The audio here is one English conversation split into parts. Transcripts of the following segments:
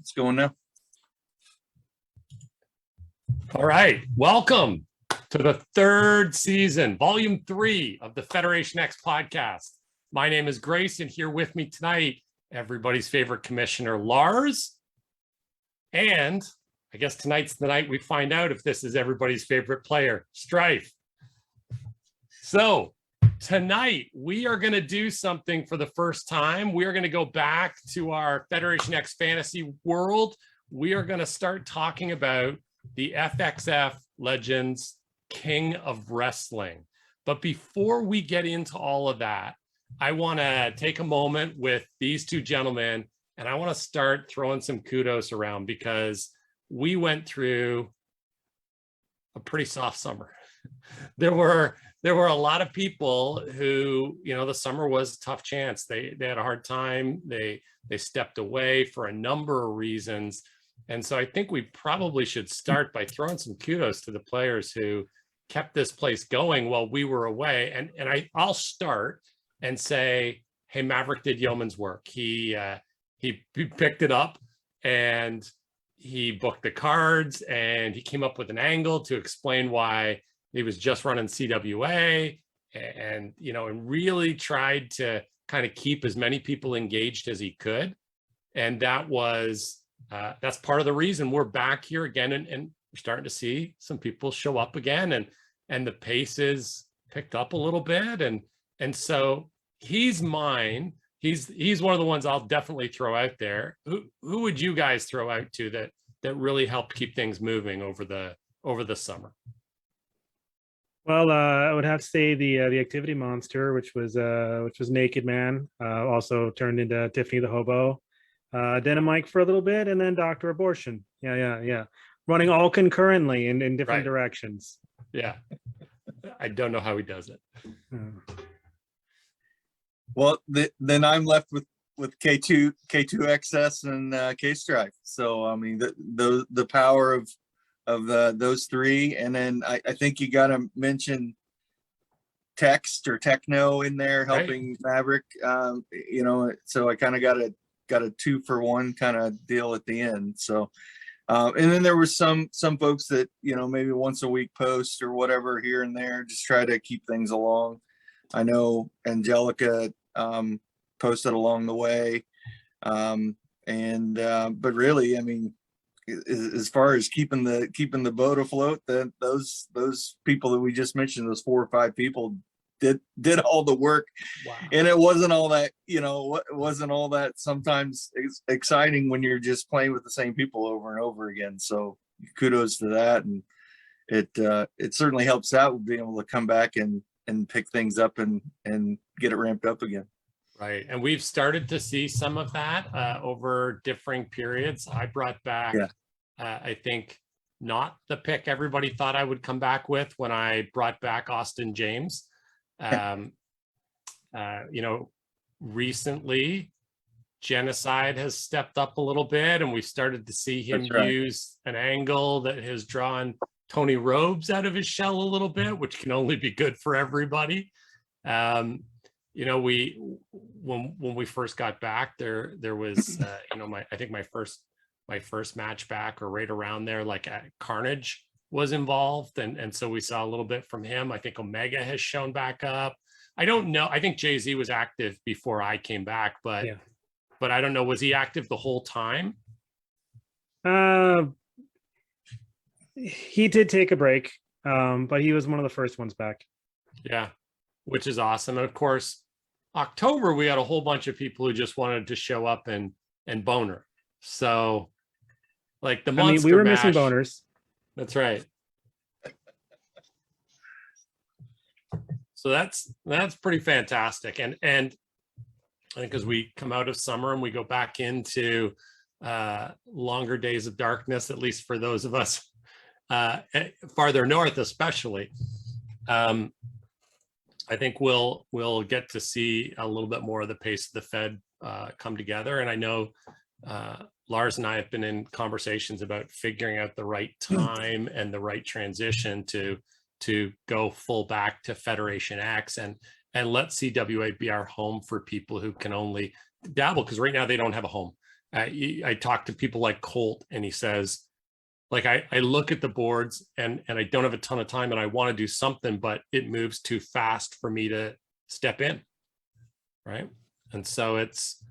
It's going now. All right. Welcome to the third season, volume 3 of the Federation X podcast. My name is Grayson. Here with me tonight, everybody's favorite commissioner, Lars. And I guess tonight's the night we find out if this is everybody's favorite player, Stryfe. So tonight, we are going to do something for the first time. We are going to go back to our Federation X Fantasy world. We are going to start talking about the FxF Legends King of Wrestling. But before we get into all of that, I want to take a moment with these two gentlemen, and I want to start throwing some kudos around because we went through a pretty soft summer. There were a lot of people who, you know, the summer was a tough chance. They had a hard time. They stepped away for a number of reasons. And so I think we probably should start by throwing some kudos to the players who kept this place going while we were away. And I'll start and say, hey, Maverick did yeoman's work. He picked it up and he booked the cards and he came up with an angle to explain why he was just running CWA and, you know, and really tried to kind of keep as many people engaged as he could. And that was, that's part of the reason we're back here again. And we're starting to see some people show up again and the pace is picked up a little bit. And so he's mine. He's one of the ones I'll definitely throw out there. Who would you guys throw out to that really helped keep things moving over the summer? Well, I would have to say the activity monster, which was Naked Man, also turned into Tiffany the Hobo, Dynamite for a little bit, and then Dr. Abortion. Yeah. Running all concurrently in different directions. Yeah. I don't know how he does it. Well, then I'm left with K2XS and K-Stryfe. So I mean, the power of those three, and then I think you got to mention Text or Techno in there helping Maverick. You know, so I kind of got a 2-for-1 kind of deal at the end. So, and then there were some folks that, you know, maybe once a week post or whatever here and there, just try to keep things along. I know Angelica posted along the way, but really, I mean, as far as keeping the boat afloat, that those people that we just mentioned, those 4 or 5 people did all the work. Wow. And it wasn't all that, you know, it wasn't all that sometimes exciting when you're just playing with the same people over and over again. So kudos to that, and it certainly helps out with being able to come back and pick things up and get it ramped up again. Right. And we've started to see some of that over differing periods. I brought back, I think, not the pick everybody thought I would come back with when I brought back Austin James. You know, recently, Genocide has stepped up a little bit, and we've started to see him use an angle that has drawn Tony Robes out of his shell a little bit, which can only be good for everybody. You know, when we first got back, there was you know, I think my first match back, or right around there, like Carnage was involved, and so we saw a little bit from him. I think Omega has shown back up. I don't know. I think Jay-Z was active before I came back, but I don't know. Was he active the whole time? He did take a break, but he was one of the first ones back. Yeah, which is awesome. And of course, October, we had a whole bunch of people who just wanted to show up and boner. So like the Monster we were Mash, missing boners. That's right. So that's pretty fantastic. And I think as we come out of summer and we go back into longer days of darkness, at least for those of us farther north, especially, I think we'll get to see a little bit more of the pace of the Fed come together. And I know Lars and I have been in conversations about figuring out the right time and the right transition to go full back to Federation X and let CWA be our home for people who can only dabble, because right now they don't have a home. I talk to people like Colt, and he says, like, I look at the boards and I don't have a ton of time and I want to do something, but it moves too fast for me to step in. Right. And so it's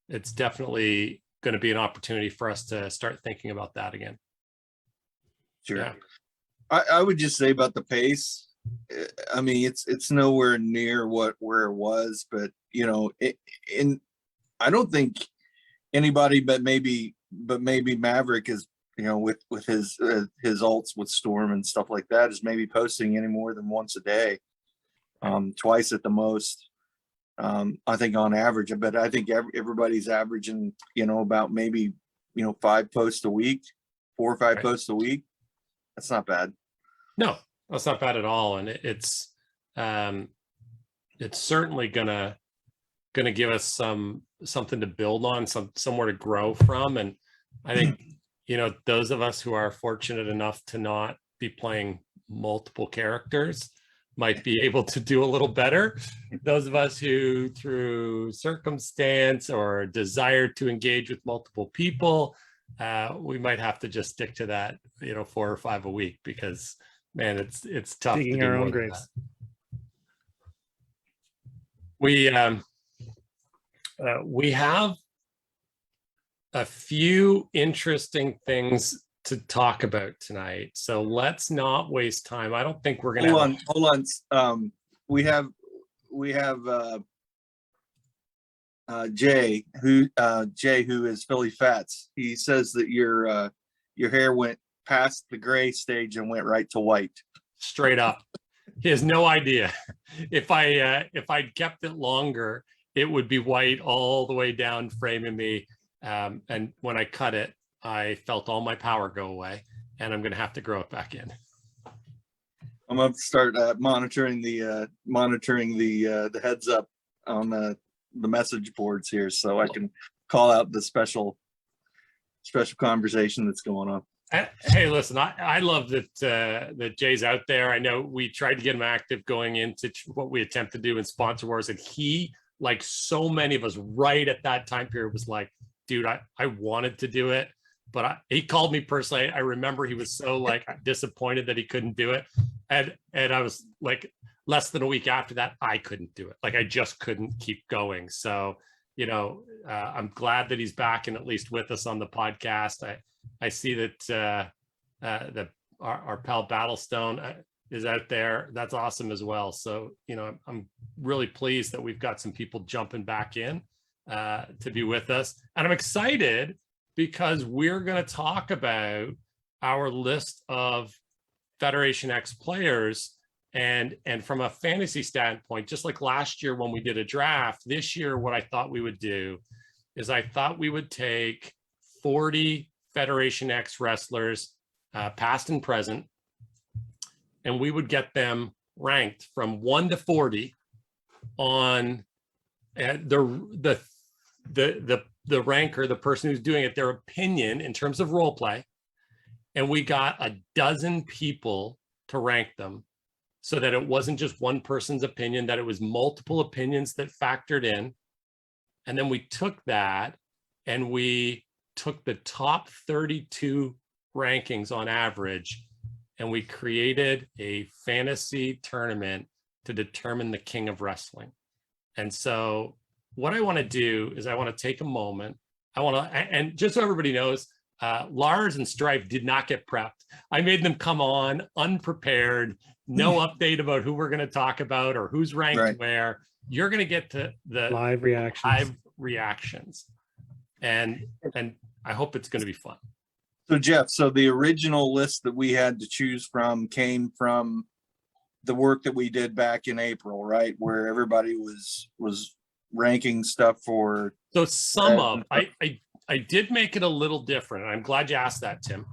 definitely going to be an opportunity for us to start thinking about that again. Sure. Yeah. I would just say about the pace. I mean, it's nowhere near where it was, but you know, I don't think anybody but maybe Maverick is, you know, with his alts with Storm and stuff like that, is maybe posting any more than once a day, twice at the most. I think on average, but I think everybody's averaging, you know, about maybe, you know, 5 posts a week, 4 or 5 Right. posts a week. That's not bad. No, that's not bad at all. And it's certainly gonna give us something to build on, somewhere to grow from. And I think, you know, those of us who are fortunate enough to not be playing multiple characters might be able to do a little better. Those of us who, through circumstance or desire to engage with multiple people, we might have to just stick to that, you know, 4 or 5 a week, because man, it's tough to Digging do our more own than graves. that. We have a few interesting things to talk about tonight, so let's not waste time. I don't think we're gonna Hold on. We have Jay, who is Philly Fats. He says that your hair went past the gray stage and went right to white. straight up. He has no idea. If I'd kept it longer, it would be white all the way down, framing me. And when I cut it, I felt all my power go away, and I'm going to have to grow it back in. I'm going to start monitoring the heads up on the message boards here, so I can call out the special conversation that's going on. Hey, listen, I love that Jay's out there. I know we tried to get him active going into what we attempt to do in Sponsor Wars, and he, like so many of us right at that time period, was like, dude, I wanted to do it, but he called me personally. I remember he was so like disappointed that he couldn't do it. And I was like, less than a week after that, I couldn't do it. Like, I just couldn't keep going. So, you know, I'm glad that he's back and at least with us on the podcast. I see that our pal Battlestone is out there. That's awesome as well. So, you know, I'm really pleased that we've got some people jumping back in to be with us. And I'm excited because we're going to talk about our list of Federation X players. And from a fantasy standpoint, just like last year when we did a draft, this year what I thought we would do is I thought we would take 40 Federation X wrestlers, past and present, and we would get them ranked from 1 to 40 on the ranker, the person who's doing it, their opinion in terms of role play. And we got a dozen people to rank them, so that it wasn't just one person's opinion, that it was multiple opinions that factored in. And then we took that and we took the top 32 rankings on average, and we created a fantasy tournament to determine the king of wrestling. And so what I want to do is I want to take a moment. And just so everybody knows, Lars and Stryfe did not get prepped. I made them come on unprepared, no update about who we're going to talk about or who's ranked where. You're going to get to the live reactions. And I hope it's going to be fun. So Jeff, so the original list that we had to choose from came from the work that we did back in April, right? Where everybody was ranking stuff for. So I did make it a little different. And I'm glad you asked that, Tim.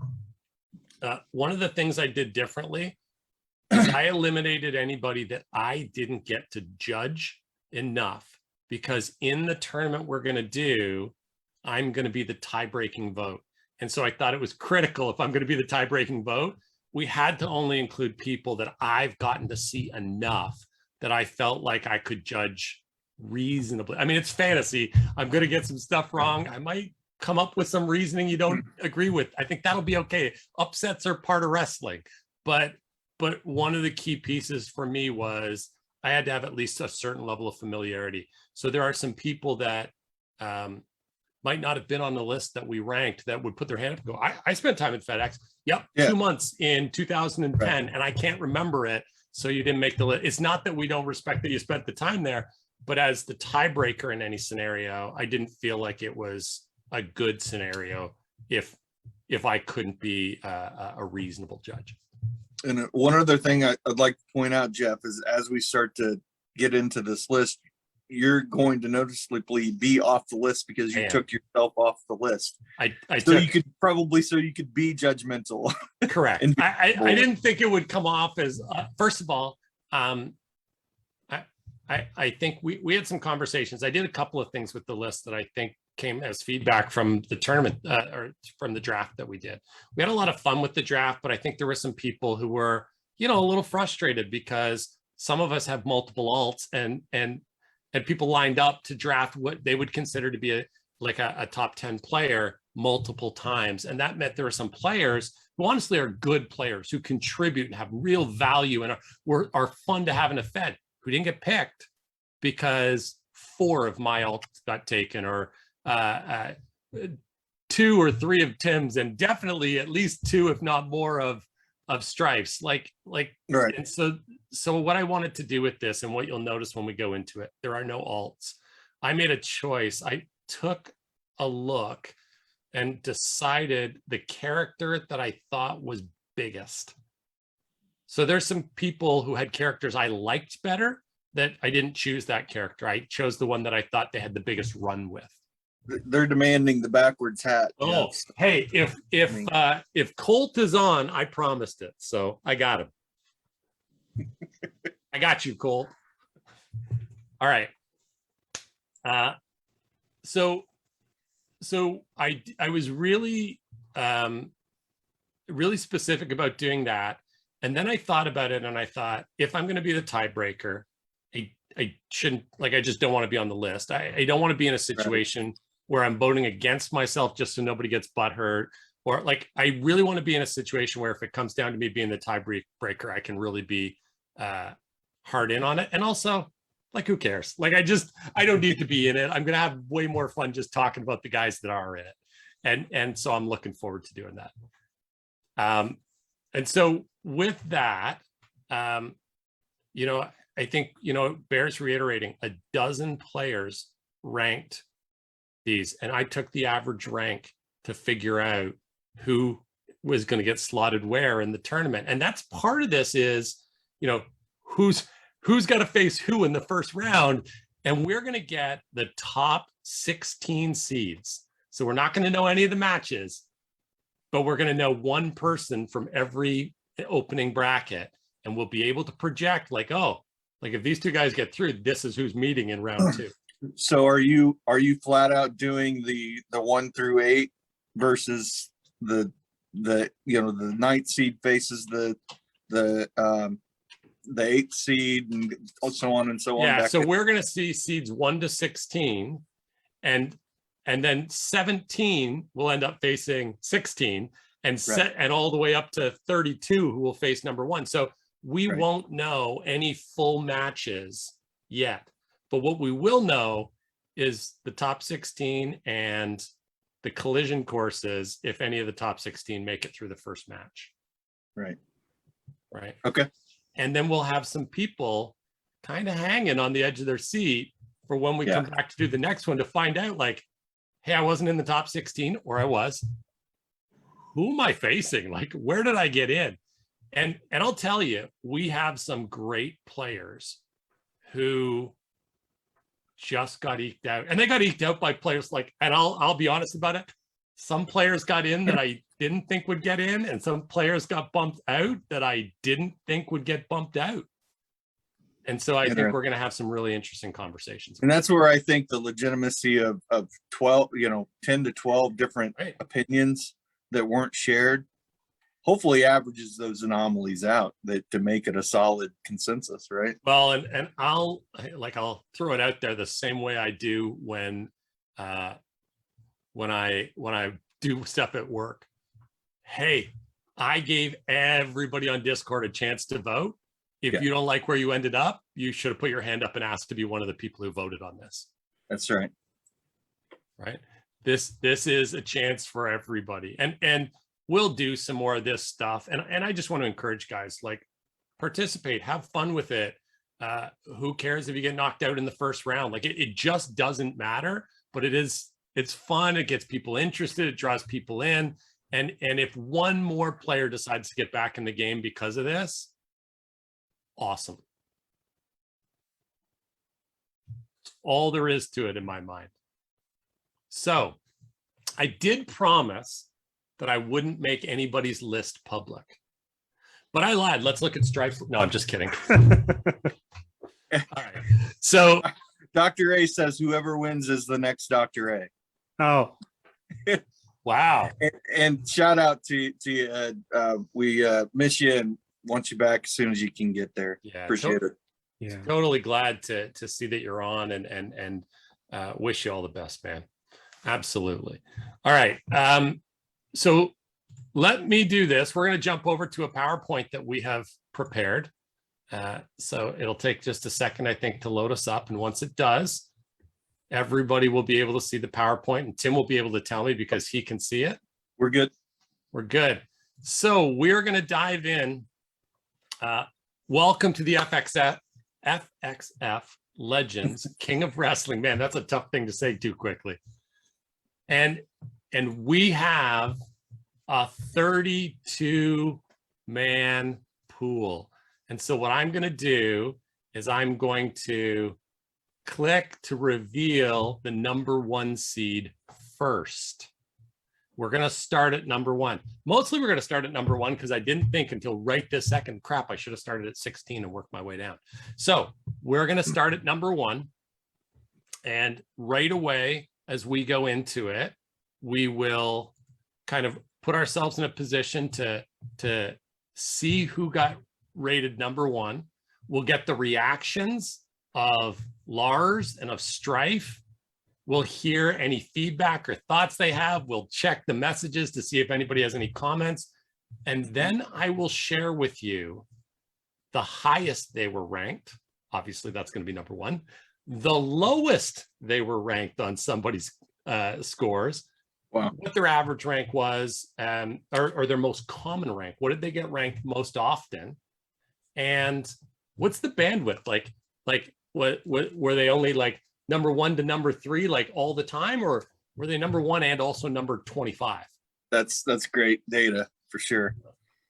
One of the things I did differently is I eliminated anybody that I didn't get to judge enough, because in the tournament we're going to do, I'm going to be the tie-breaking vote. And so I thought it was critical, if I'm going to be the tie-breaking vote, we had to only include people that I've gotten to see enough that I felt like I could judge reasonably. I mean, it's fantasy. I'm going to get some stuff wrong. I might come up with some reasoning you don't agree with. I think that'll be okay. Upsets are part of wrestling. But one of the key pieces for me was I had to have at least a certain level of familiarity. So there are some people that might not have been on the list that we ranked that would put their hand up and go, I spent time at FedEx. Yep, Yeah. 2 months in 2010, Right. and I can't remember it. So you didn't make the list. It's not that we don't respect that you spent the time there, but as the tiebreaker in any scenario, I didn't feel like it was a good scenario if I couldn't be a reasonable judge. And one other thing I'd like to point out, Jeff, is as we start to get into this list, you're going to noticeably be off the list because you took yourself off the list. You could be judgmental. Correct. And I didn't think it would come off as first of all, I think we had some conversations. I did a couple of things with the list that I think came as feedback from the tournament or from the draft that we did. We had a lot of fun with the draft, but I think there were some people who were, a little frustrated because some of us have multiple alts and people lined up to draft what they would consider to be a top 10 player multiple times. And that meant there were some players who honestly are good players who contribute and have real value and are fun to have in a Fed who didn't get picked because 4 of my alts got taken or 2 or 3 of Tim's and definitely at least 2, if not more of Stryfe's like, Right. and so what I wanted to do with this and what you'll notice when we go into it, there are no alts. I made a choice. I took a look and decided the character that I thought was biggest. So there's some people who had characters I liked better that I didn't choose that character. I chose the one that I thought they had the biggest run with. They're demanding the backwards hat. Oh, Yes. hey, if Colt is on, I promised it. So I got him. I got you, Colt. All right. So I was really really specific about doing that. And then I thought about it and I thought, if I'm going to be the tiebreaker, I shouldn't, I just don't want to be on the list. I don't want to be in a situation where I'm voting against myself just so nobody gets butthurt. Or I really want to be in a situation where if it comes down to me being the tiebreaker, I can really be hard in on it. And also, who cares? I don't need to be in it. I'm going to have way more fun just talking about the guys that are in it. And so I'm looking forward to doing that. And so with that, I think, it bears reiterating, a dozen players ranked these, and I took the average rank to figure out who was going to get slotted where in the tournament. And that's part of this is, who's got to face who in the first round. And we're going to get the top 16 seeds. So we're not going to know any of the matches, but we're going to know one person from every opening bracket. And we'll be able to project if these 2 guys get through, this is who's meeting in round 2. So are you flat out doing the 1 through 8 versus the 9th seed faces the 8th seed and so on and so on? Yeah, so we're going to see seeds 1 to 16, and then 17 will end up facing 16, and all the way up to 32 who will face number 1. So we won't know any full matches yet. But what we will know is the top 16 and the collision courses, if any of the top 16 make it through the first match. Right. Okay. And then we'll have some people kind of hanging on the edge of their seat for when we come back to do the next one to find out, hey, I wasn't in the top 16, or I was. Who am I facing? Where did I get in? And I'll tell you, we have some great players who just got eked out, and they got eked out by players and I'll be honest about it. Some players got in that I didn't think would get in, and some players got bumped out that I didn't think would get bumped out. And so I think we're going to have some really interesting conversations. And that's where I think the legitimacy of 12, 10 to 12 different opinions that weren't shared hopefully averages those anomalies out to make it a solid consensus, right? Well, and I'll throw it out there the same way I do when I do stuff at work. Hey, I gave everybody on Discord a chance to vote. If you don't like where you ended up, you should have put your hand up and asked to be one of the people who voted on this. That's right. Right. This is a chance for everybody. And we'll do some more of this stuff. And I just want to encourage guys, like, participate, have fun with it. Who cares if you get knocked out in the first round? Like, it just doesn't matter, but it's fun. It gets people interested. It draws people in. And if one more player decides to get back in the game because of this, awesome. All there is to it in my mind. So I did promise that I wouldn't make anybody's list public, but I lied. Let's look at Stryfe. No, I'm just kidding. All right. So Dr. A says whoever wins is the next Dr. A. Oh, wow. And shout out to you. We miss you and want you back as soon as you can get there. Yeah, appreciate it. yeah. Totally glad to see that you're on and wish you all the best, man. Absolutely. All right. So let me do this. We're going to jump over to a PowerPoint that we have prepared. So it'll take just a second, I think, to load us up. And once it does, everybody will be able to see the PowerPoint, and Tim will be able to tell me because he can see it. We're good. We're good. So we're going to dive in. Welcome to the FxF Legends King of Wrestling. Man, that's a tough thing to say too quickly. And we have a 32-man pool. And so what I'm going to do is I'm going to click to reveal the number 1 seed first. We're going to start at number 1. Mostly we're going to start at number 1 because I didn't think until right this second, crap, I should have started at 16 and worked my way down. So we're going to start at number 1. And right away, as we go into it, we will kind of put ourselves in a position to see who got rated number 1. We'll get the reactions of Lars and of Stryfe. We'll hear any feedback or thoughts they have. We'll check the messages to see if anybody has any comments. And then I will share with you the highest they were ranked. Obviously, that's going to be number 1. The lowest they were ranked on somebody's scores. Wow. What their average rank was, or their most common rank. What did they get ranked most often? And what's the bandwidth? Like what were they only like number 1 to number 3 like all the time, or were they number 1 and also number 25? That's great data for sure.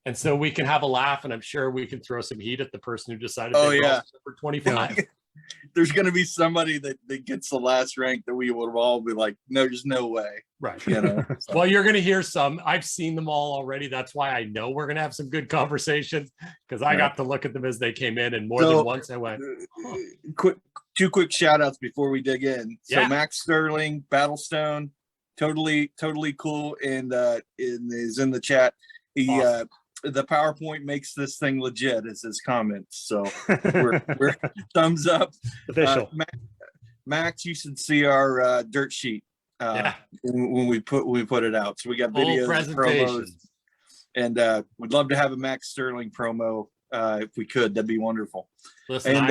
And so we can have a laugh, and I'm sure we can throw some heat at the person who decided Oh, they were yeah. also number 25. There's going to be somebody that gets the last rank that we would all be like, no, there's no way. Right. You know. So, Well, you're going to hear some. I've seen them all already. That's why I know we're going to have some good conversations, because I got to look at them as they came in, and more than once I went, two quick shout outs before we dig in. So Yeah. Max Sterling, Battlestone, totally cool, and is in the chat. He Awesome. The PowerPoint makes this thing legit, is his comments. So we're thumbs up. Official. Max, you should see our dirt sheet Yeah. when we put it out. So we got Full videos, promos, presentation. and we'd love to have a Max Sterling promo if we could. That'd be wonderful. Listen, And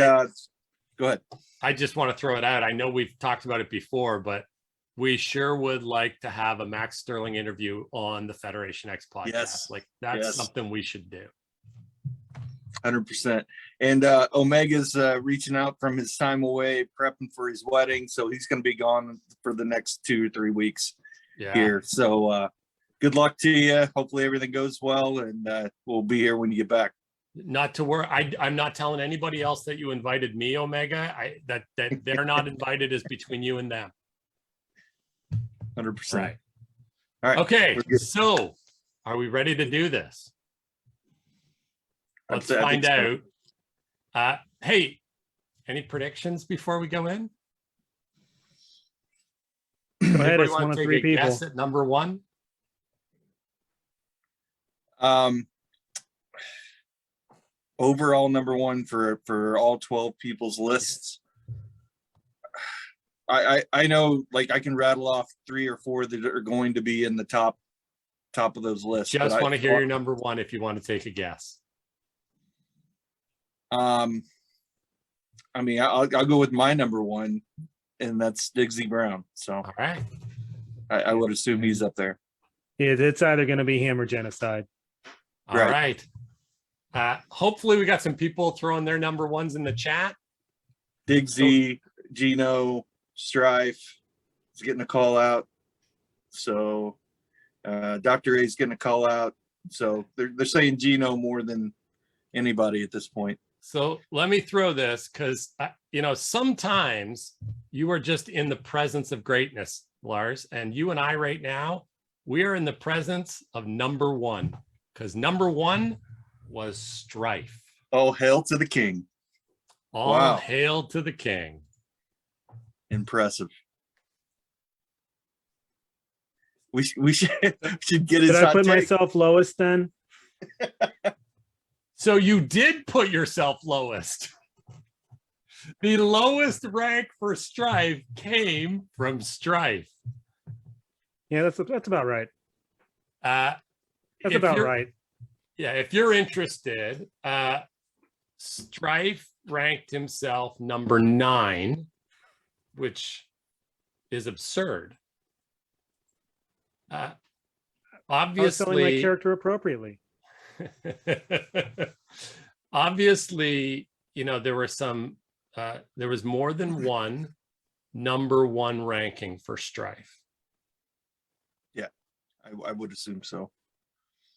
go ahead. I just want to throw it out. I know we've talked about it before, but we sure would like to have a Max Sterling interview on the Federation X podcast. Yes. Like, that's Yes. something we should do. 100%. And Omega's reaching out from his time away, prepping for his wedding. So he's going to be gone for the next 2 or 3 weeks Yeah. here. So good luck to you. Hopefully everything goes well, and we'll be here when you get back. Not to worry. I'm not telling anybody else that you invited me, Omega. That they're not invited is between you and them. 100%. Right. All right. Okay. We're good. So are we ready to do this? Let's I think find so. out. Hey, any predictions before we go in? Go ahead. Anybody It's wanna one of take 3 a people. guess at number 1? Overall number one for all 12 people's lists. I know, like, I can rattle off 3 or 4 that are going to be in the top of those lists. Just want to hear your number one if you want to take a guess. I mean, I'll go with my number one, and that's Diggsy Brown. So All right. I would assume he's up there. It's either going to be him or Genocide. All right. Hopefully we got some people throwing their number ones in the chat. Diggsy, Gino, Stryfe is getting a call out. So Dr. A's getting a call out. So they're saying Gino more than anybody at this point. So let me throw this because, sometimes you are just in the presence of greatness, Lars, and you and I right now, we are in the presence of number one because number one was Stryfe. Oh, hail to the king. All hail to the king. Impressive. We should get his Did I hot put take. myself lowest then? So you did put yourself lowest. The lowest rank for Stryfe came from Stryfe. Yeah, that's about right. That's If about you're- right. Yeah, if you're interested, Stryfe ranked himself number 9, which is absurd. I was selling my Obviously, character appropriately. obviously, there were there was more than one number 1 ranking for Stryfe. I would assume so.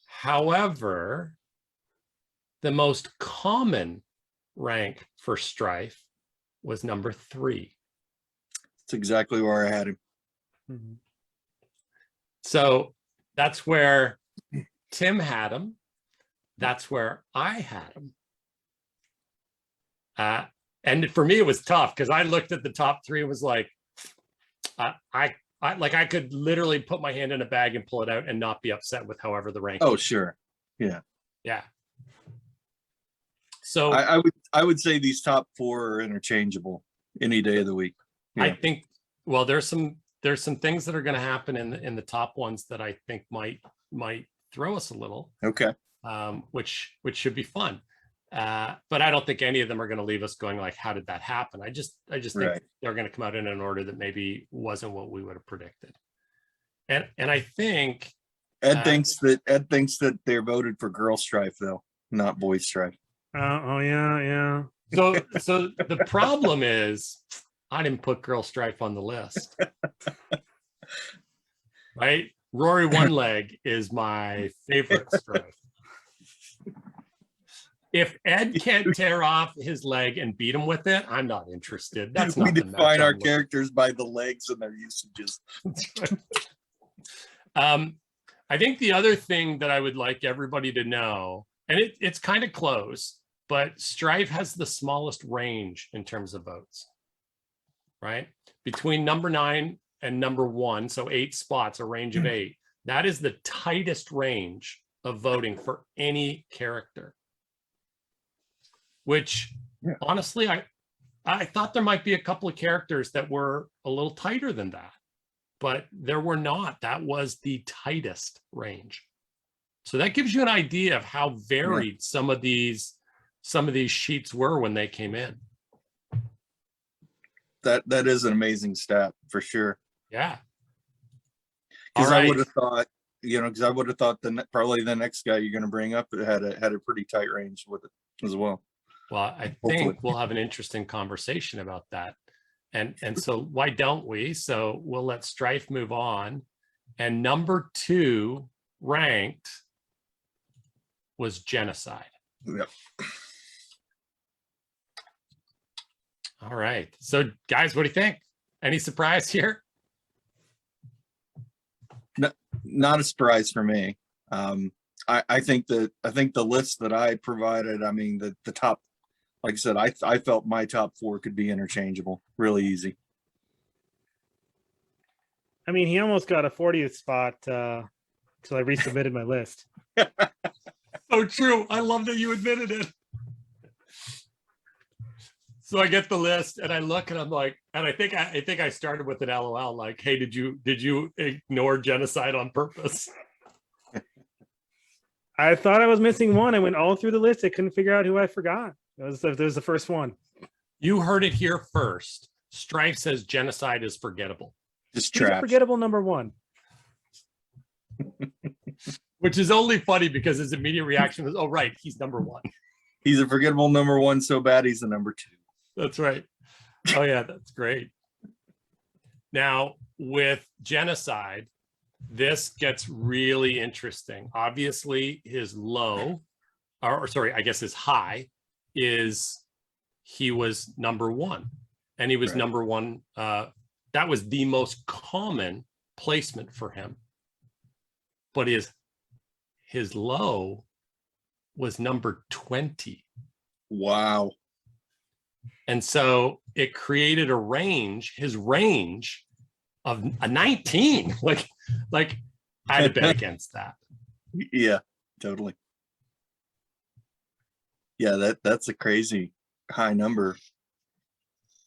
However, the most common rank for Stryfe was number 3. That's exactly where I had him. Mhm. So that's where Tim had him. That's where I had him. And for me, it was tough because I looked at the top 3 and was like, I could literally put my hand in a bag and pull it out and not be upset with however the rank. Oh, sure. Yeah. So I would say these top 4 are interchangeable any day of the week. I Yeah. think, well, there's some things that are going to happen in the top ones that I think might throw us a little, Okay. which should be fun. But I don't think any of them are going to leave us going like, how did that happen? I just think Right. they're going to come out in an order that maybe wasn't what we would have predicted. And I think Ed thinks that they're voted for girl Stryfe though, not boy Stryfe. Oh yeah. so the problem is I didn't put girl Stryfe on the list. Right? Rory One Leg is my favorite Stryfe. If Ed can't tear off his leg and beat him with it, I'm not interested. That's We not the define match our I'm looking characters by the legs and their usages. I think the other thing that I would like everybody to know, and it's kind of close, but Stryfe has the smallest range in terms of votes, right? Between number 9 and number 1, so 8 spots, a range of 8. That is the tightest range of voting for any character. Which, honestly, I thought there might be a couple of characters that were a little tighter than that, but there were not. That was the tightest range. So that gives you an idea of how varied some of these sheets were when they came in. That is an amazing stat for sure. Yeah. Because All I right. would have thought, probably the next guy you're going to bring up had a pretty tight range with it as well. Well, I Hopefully. think we'll have an interesting conversation about that. And so why don't we? So we'll let Stryfe move on. And number 2 ranked was Genocide. Yep. All right. So guys, what do you think? Any surprise here? Not a surprise for me. I think the list that I provided, I mean, the top, like I said, I felt my top 4 could be interchangeable really easy. I mean, he almost got a 40th spot until I resubmitted my list. so true. I love that you admitted it. So I get the list and I look and I'm like, and I think I started with an LOL, like, hey, did you ignore genocide on purpose? I thought I was missing one. I went all through the list. I couldn't figure out who I forgot. That was the first one. You heard it here first. Stryfe says genocide is forgettable. Just He's a trash. forgettable number one. Which is only funny because his immediate reaction was, oh, right, he's number one. He's a forgettable number one so bad he's the number two. That's right. Oh, yeah, that's great. Now, with genocide, this gets really interesting. Obviously, his low, or sorry, I guess his high is he was number one. And he was Right. number one. That was the most common placement for him. But his low was number 20. Wow. And so it created a range, his range of a 19. Like I had to bet against that. Yeah, totally. Yeah, that's a crazy high number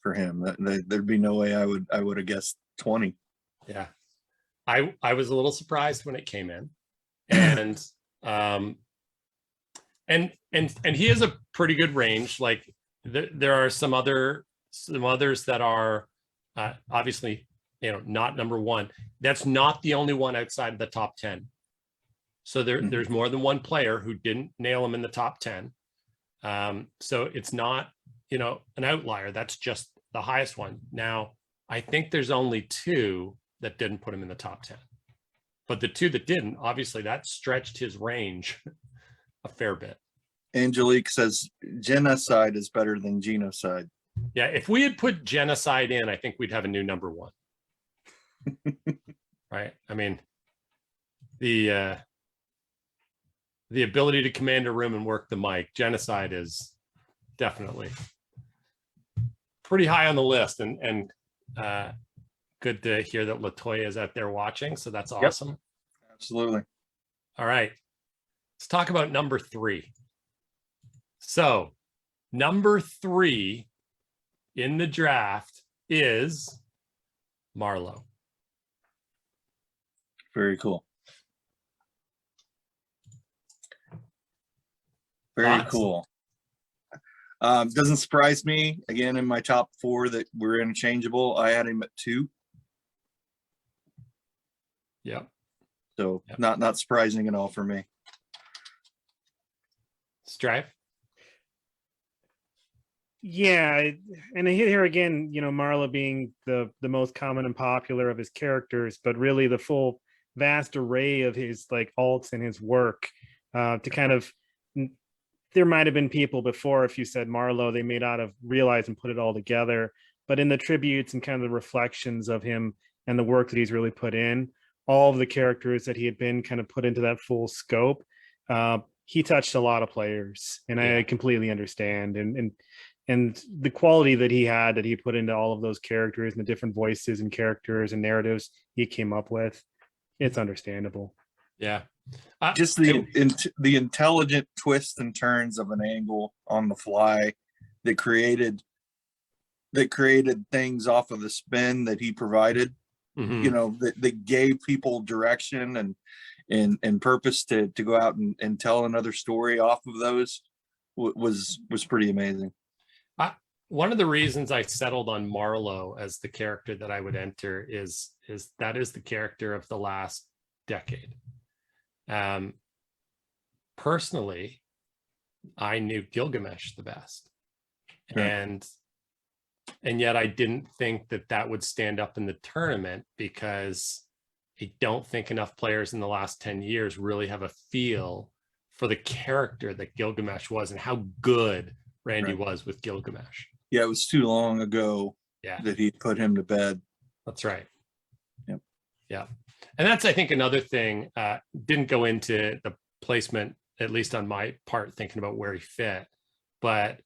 for him. There'd be no way I would have guessed 20. Yeah. I was a little surprised when it came in. And and he has a pretty good range. Like there are some others that are obviously, not number one. That's not the only one outside of the top 10. So there's more than one player who didn't nail him in the top 10. So it's not, an outlier. That's just the highest one. Now, I think there's only 2 that didn't put him in the top 10. But the 2 that didn't, obviously that stretched his range a fair bit. Angelique says genocide is better than genocide. Yeah, if we had put genocide in, I think we'd have a new number one. Right? I mean, the ability to command a room and work the mic, genocide is definitely pretty high on the list, and good to hear that Latoya is out there watching. So that's awesome. Yep. Absolutely. All right, let's talk about number 3. So number 3 in the draft is Marlow. Very cool. Very Thoughts? cool. Doesn't surprise me. Again, in my top 4 that were interchangeable, I had him at 2. Yep. So Yep. not surprising at all for me. Stryfe. Yeah, and I hit here again, Marlow being the most common and popular of his characters, but really the full vast array of his like alts and his work to kind of, there might have been people before, if you said Marlow, they may not have realized and put it all together, but in the tributes and kind of the reflections of him and the work that he's really put in, all of the characters that he had been kind of put into that full scope, he touched a lot of players, and I completely understand. And the quality that he put into all of those characters and the different voices and characters and narratives he came up with, it's understandable. Yeah. Just the intelligent twists and turns of an angle on the fly that created things off of the spin that he provided. That gave people direction and purpose to go out and tell another story off of those was pretty amazing. One of the reasons I settled on Marlow as the character that I would enter is that is the character of the last decade. Personally, I knew Gilgamesh the best. Sure. And yet I didn't think that would stand up in the tournament, because I don't think enough players in the last 10 years really have a feel for the character that Gilgamesh was and how good Randy was with Gilgamesh. Yeah, it was too long ago that he put him to bed. That's right. Yep. Yeah. And that's, I think, another thing, didn't go into the placement, at least on my part, thinking about where he fit. But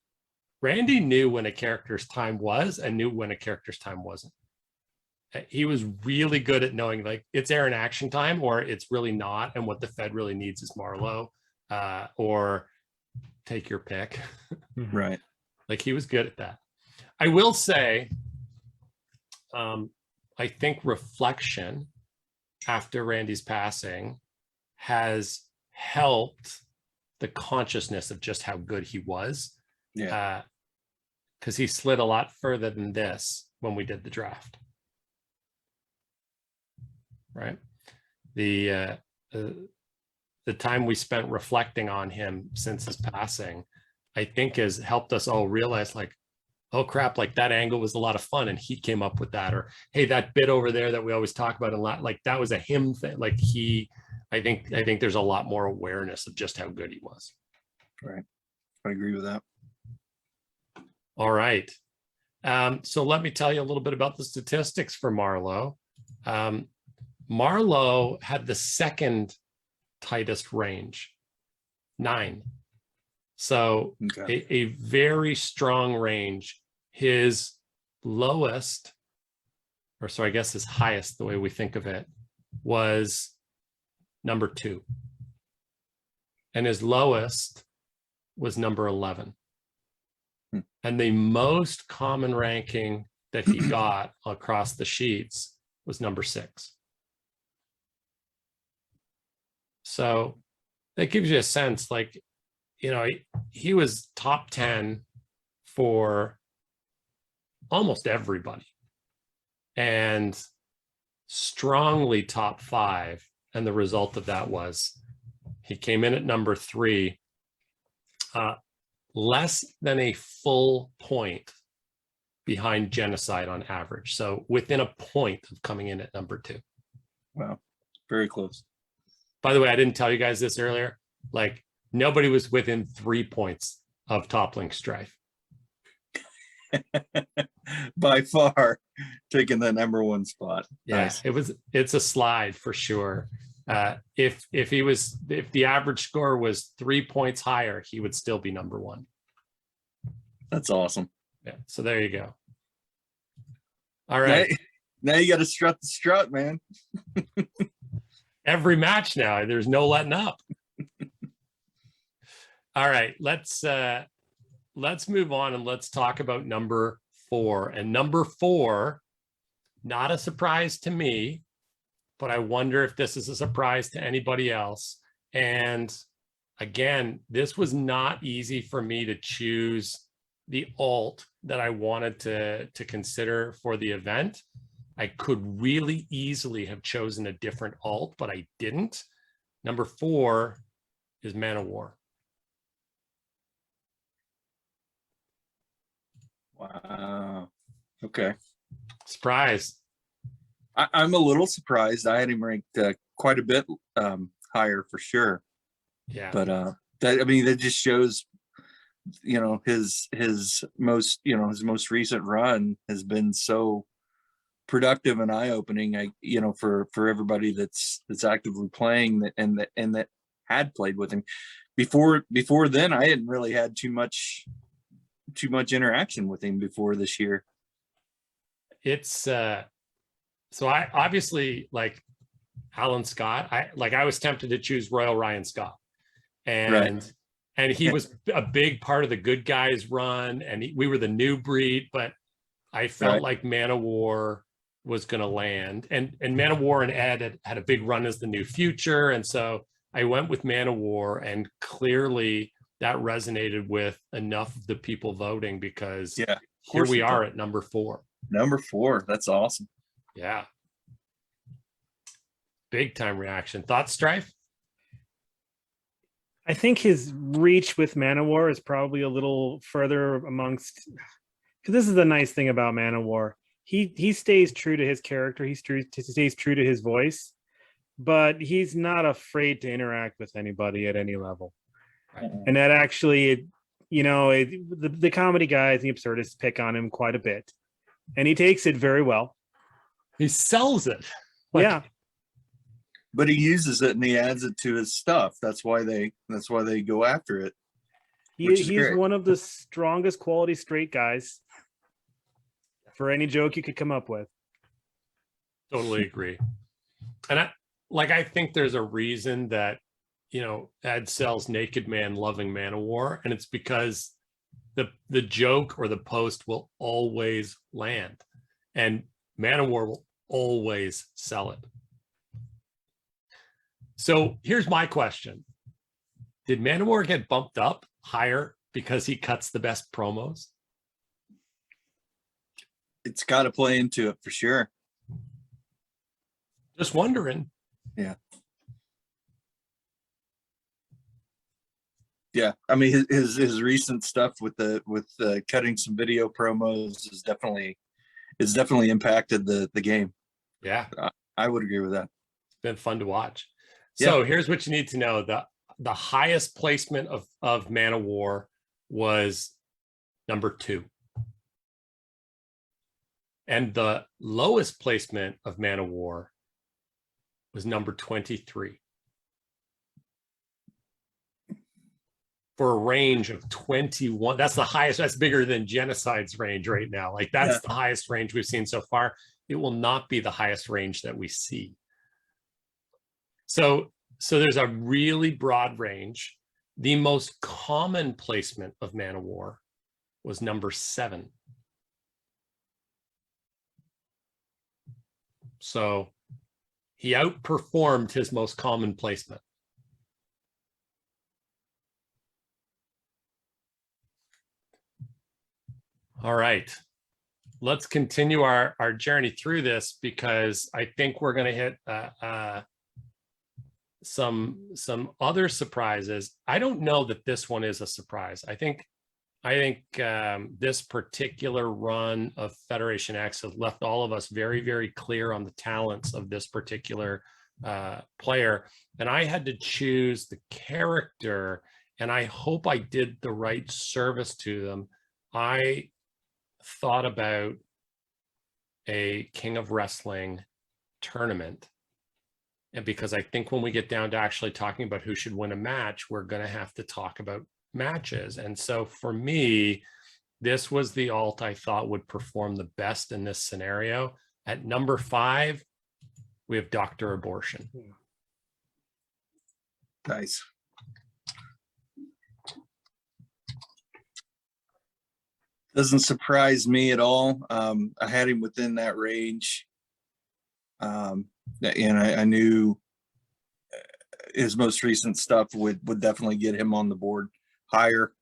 Randy knew when a character's time was and knew when a character's time wasn't. He was really good at knowing, like, it's Aaron action time or it's really not. And what the Fed really needs is Marlow. or take your pick. Right. Like he was good at that. I will say, I think reflection after Randy's passing has helped the consciousness of just how good he was. Yeah. Because he slid a lot further than this when we did the draft. Right. The time we spent reflecting on him since his passing, I think has helped us all realize, like, oh crap, like that angle was a lot of fun and he came up with that. Or, hey, that bit over there that we always talk about a lot, like that was a him thing. Like I think there's a lot more awareness of just how good he was. Right. I agree with that. All right. So let me tell you a little bit about the statistics for Marlow. Marlow had the second tightest range, 9. So Okay. a very strong range. His lowest, or so I guess his highest, the way we think of it, was number 2. And his lowest was number 11. And the most common ranking that he got across the sheets was number 6. So that gives you a sense, like, you know, he was top 10 for almost everybody and strongly top 5. And the result of that was he came in at number 3, less than a full point behind Genocide on average. So within a point of coming in at number 2. Wow. Very close. By the way, I didn't tell you guys this earlier. Like, nobody was within 3 points of toppling Stryfe. By far taking the number 1 spot. Yeah, Nice. it's a slide for sure. If the average score was 3 points higher, he would still be number 1. That's awesome. Yeah, so there you go. All right. Now you got to strut the strut, man. Every match now, there's no letting up. All right, let's move on and let's talk about number 4. And number 4, not a surprise to me, but I wonder if this is a surprise to anybody else. And again, this was not easy for me to choose the alt that I wanted to consider for the event. I could really easily have chosen a different alt, but I didn't. Number 4 is Man of War. Wow. Okay. Surprise. I'm a little surprised. I had him ranked quite a bit higher for sure. Yeah. But that just shows, you know, his most recent run has been so productive and eye-opening. For everybody that's actively playing that had played with him before then. I hadn't really had too much interaction with him before this year. It's so I obviously, like Alan Scott, I was tempted to choose Royal Ryan Scott, and he was a big part of the good guys run, and we were the new breed, but I felt like Man of War was going to land, and Man of War and Ed had a big run as the new future, and so I went with Man of War, and clearly that resonated with enough of the people voting, because here we are at number 4. Number 4. That's awesome. Yeah. Big time reaction. Thoughts, Stryfe? I think his reach with Man of War is probably a little further amongst, because this is the nice thing about Man of War. He stays true to his character. He stays true to his voice, but he's not afraid to interact with anybody at any level. Right. And that actually, the comedy guys, the absurdists pick on him quite a bit, and he takes it very well. He sells it. Yeah. But he uses it and he adds it to his stuff. That's why they go after it. He's one of the strongest quality straight guys for any joke you could come up with. Totally agree. And I think there's a reason that, Ed sells Naked Man loving Man of War, and it's because the joke or the post will always land, and Man of War will always sell it. So here's my question. Did Man of War get bumped up higher because he cuts the best promos? It's got to play into it for sure. Just wondering. Yeah. Yeah, I mean his recent stuff with cutting some video promos is definitely impacted the game. Yeah, I would agree with that. It's been fun to watch. Yeah. So here's what you need to know: the highest placement of Man of War was number 2, and the lowest placement of Man of War was number 23. For a range of 21. That's the highest. That's bigger than Genocide's range right now. Like that's the highest range we've seen so far. It will not be the highest range that we see. So there's a really broad range. The most common placement of Man of War was number 7. So he outperformed his most common placement. All right, let's continue our journey through this, because I think we're going to hit some other surprises. I don't know that this one is a surprise. I think this particular run of Federation X has left all of us very, very clear on the talents of this particular player. And I had to choose the character, and I hope I did the right service to them. I thought about a King of Wrestling tournament, and because I think when we get down to actually talking about who should win a match, we're going to have to talk about matches. And so for me, this was the alt I thought would perform the best in this scenario. At number 5, we have Dr. Abortion. Nice. Doesn't surprise me at all. I had him within that range. And I knew his most recent stuff would definitely get him on the board higher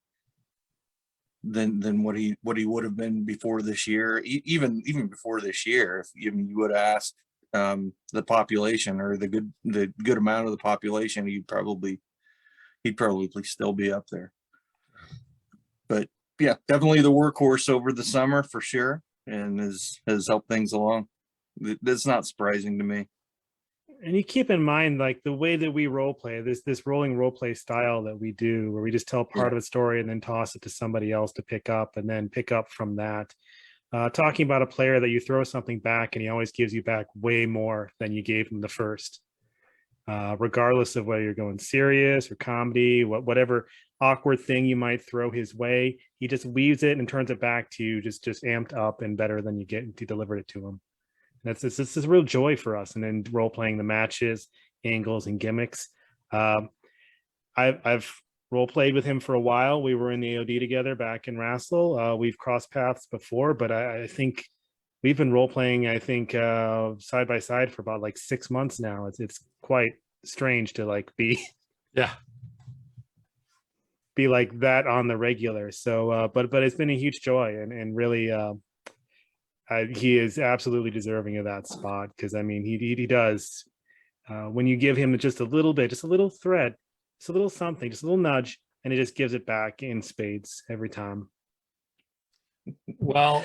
than what he would have been before this year. Even before this year, if you would have asked the population or the good amount of the population, he'd probably still be up there. But yeah, definitely the workhorse over the summer for sure, and has helped things along. That's not surprising to me. And you keep in mind, like, the way that we role play, this rolling role play style that we do, where we just tell part of a story and then toss it to somebody else to pick up, and then pick up from that. Talking about a player that you throw something back and he always gives you back way more than you gave him the first. Regardless of whether you're going serious or comedy, whatever awkward thing you might throw his way, he just weaves it and turns it back to you just amped up and better than you delivered it to him. And it's a real joy for us. And then role playing the matches, angles, and gimmicks. I've role played with him for a while. We were in the AOD together back in Wrastle. We've crossed paths before, but I think we've been role playing, I think, side by side for about like 6 months now. It's quite strange to like be like that on the regular. So, but it's been a huge joy, and really, he is absolutely deserving of that spot, because I mean, he does. When you give him just a little bit, just a little thread, just a little something, just a little nudge, and it just gives it back in spades every time. Well,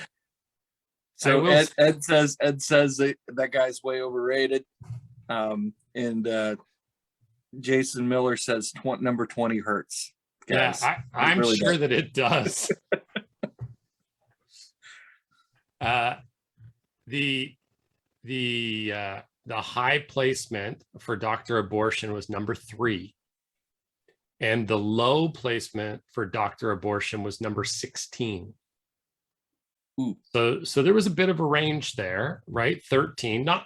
so Ed says that guy's way overrated, and Jason Miller says number 20 hurts. Guys, yeah, I'm really sure that it does. The high placement for Dr. Abortion was number 3, and the low placement for Dr. Abortion was number 16. Ooh. So there was a bit of a range there, right? 13, not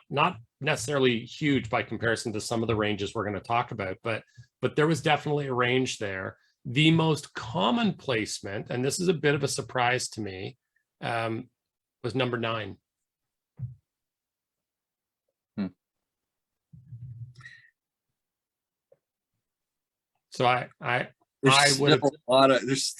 necessarily huge by comparison to some of the ranges we're going to talk about, but but there was definitely a range there. The most common placement, and this is a bit of a surprise to me, was number 9. So I would have. There's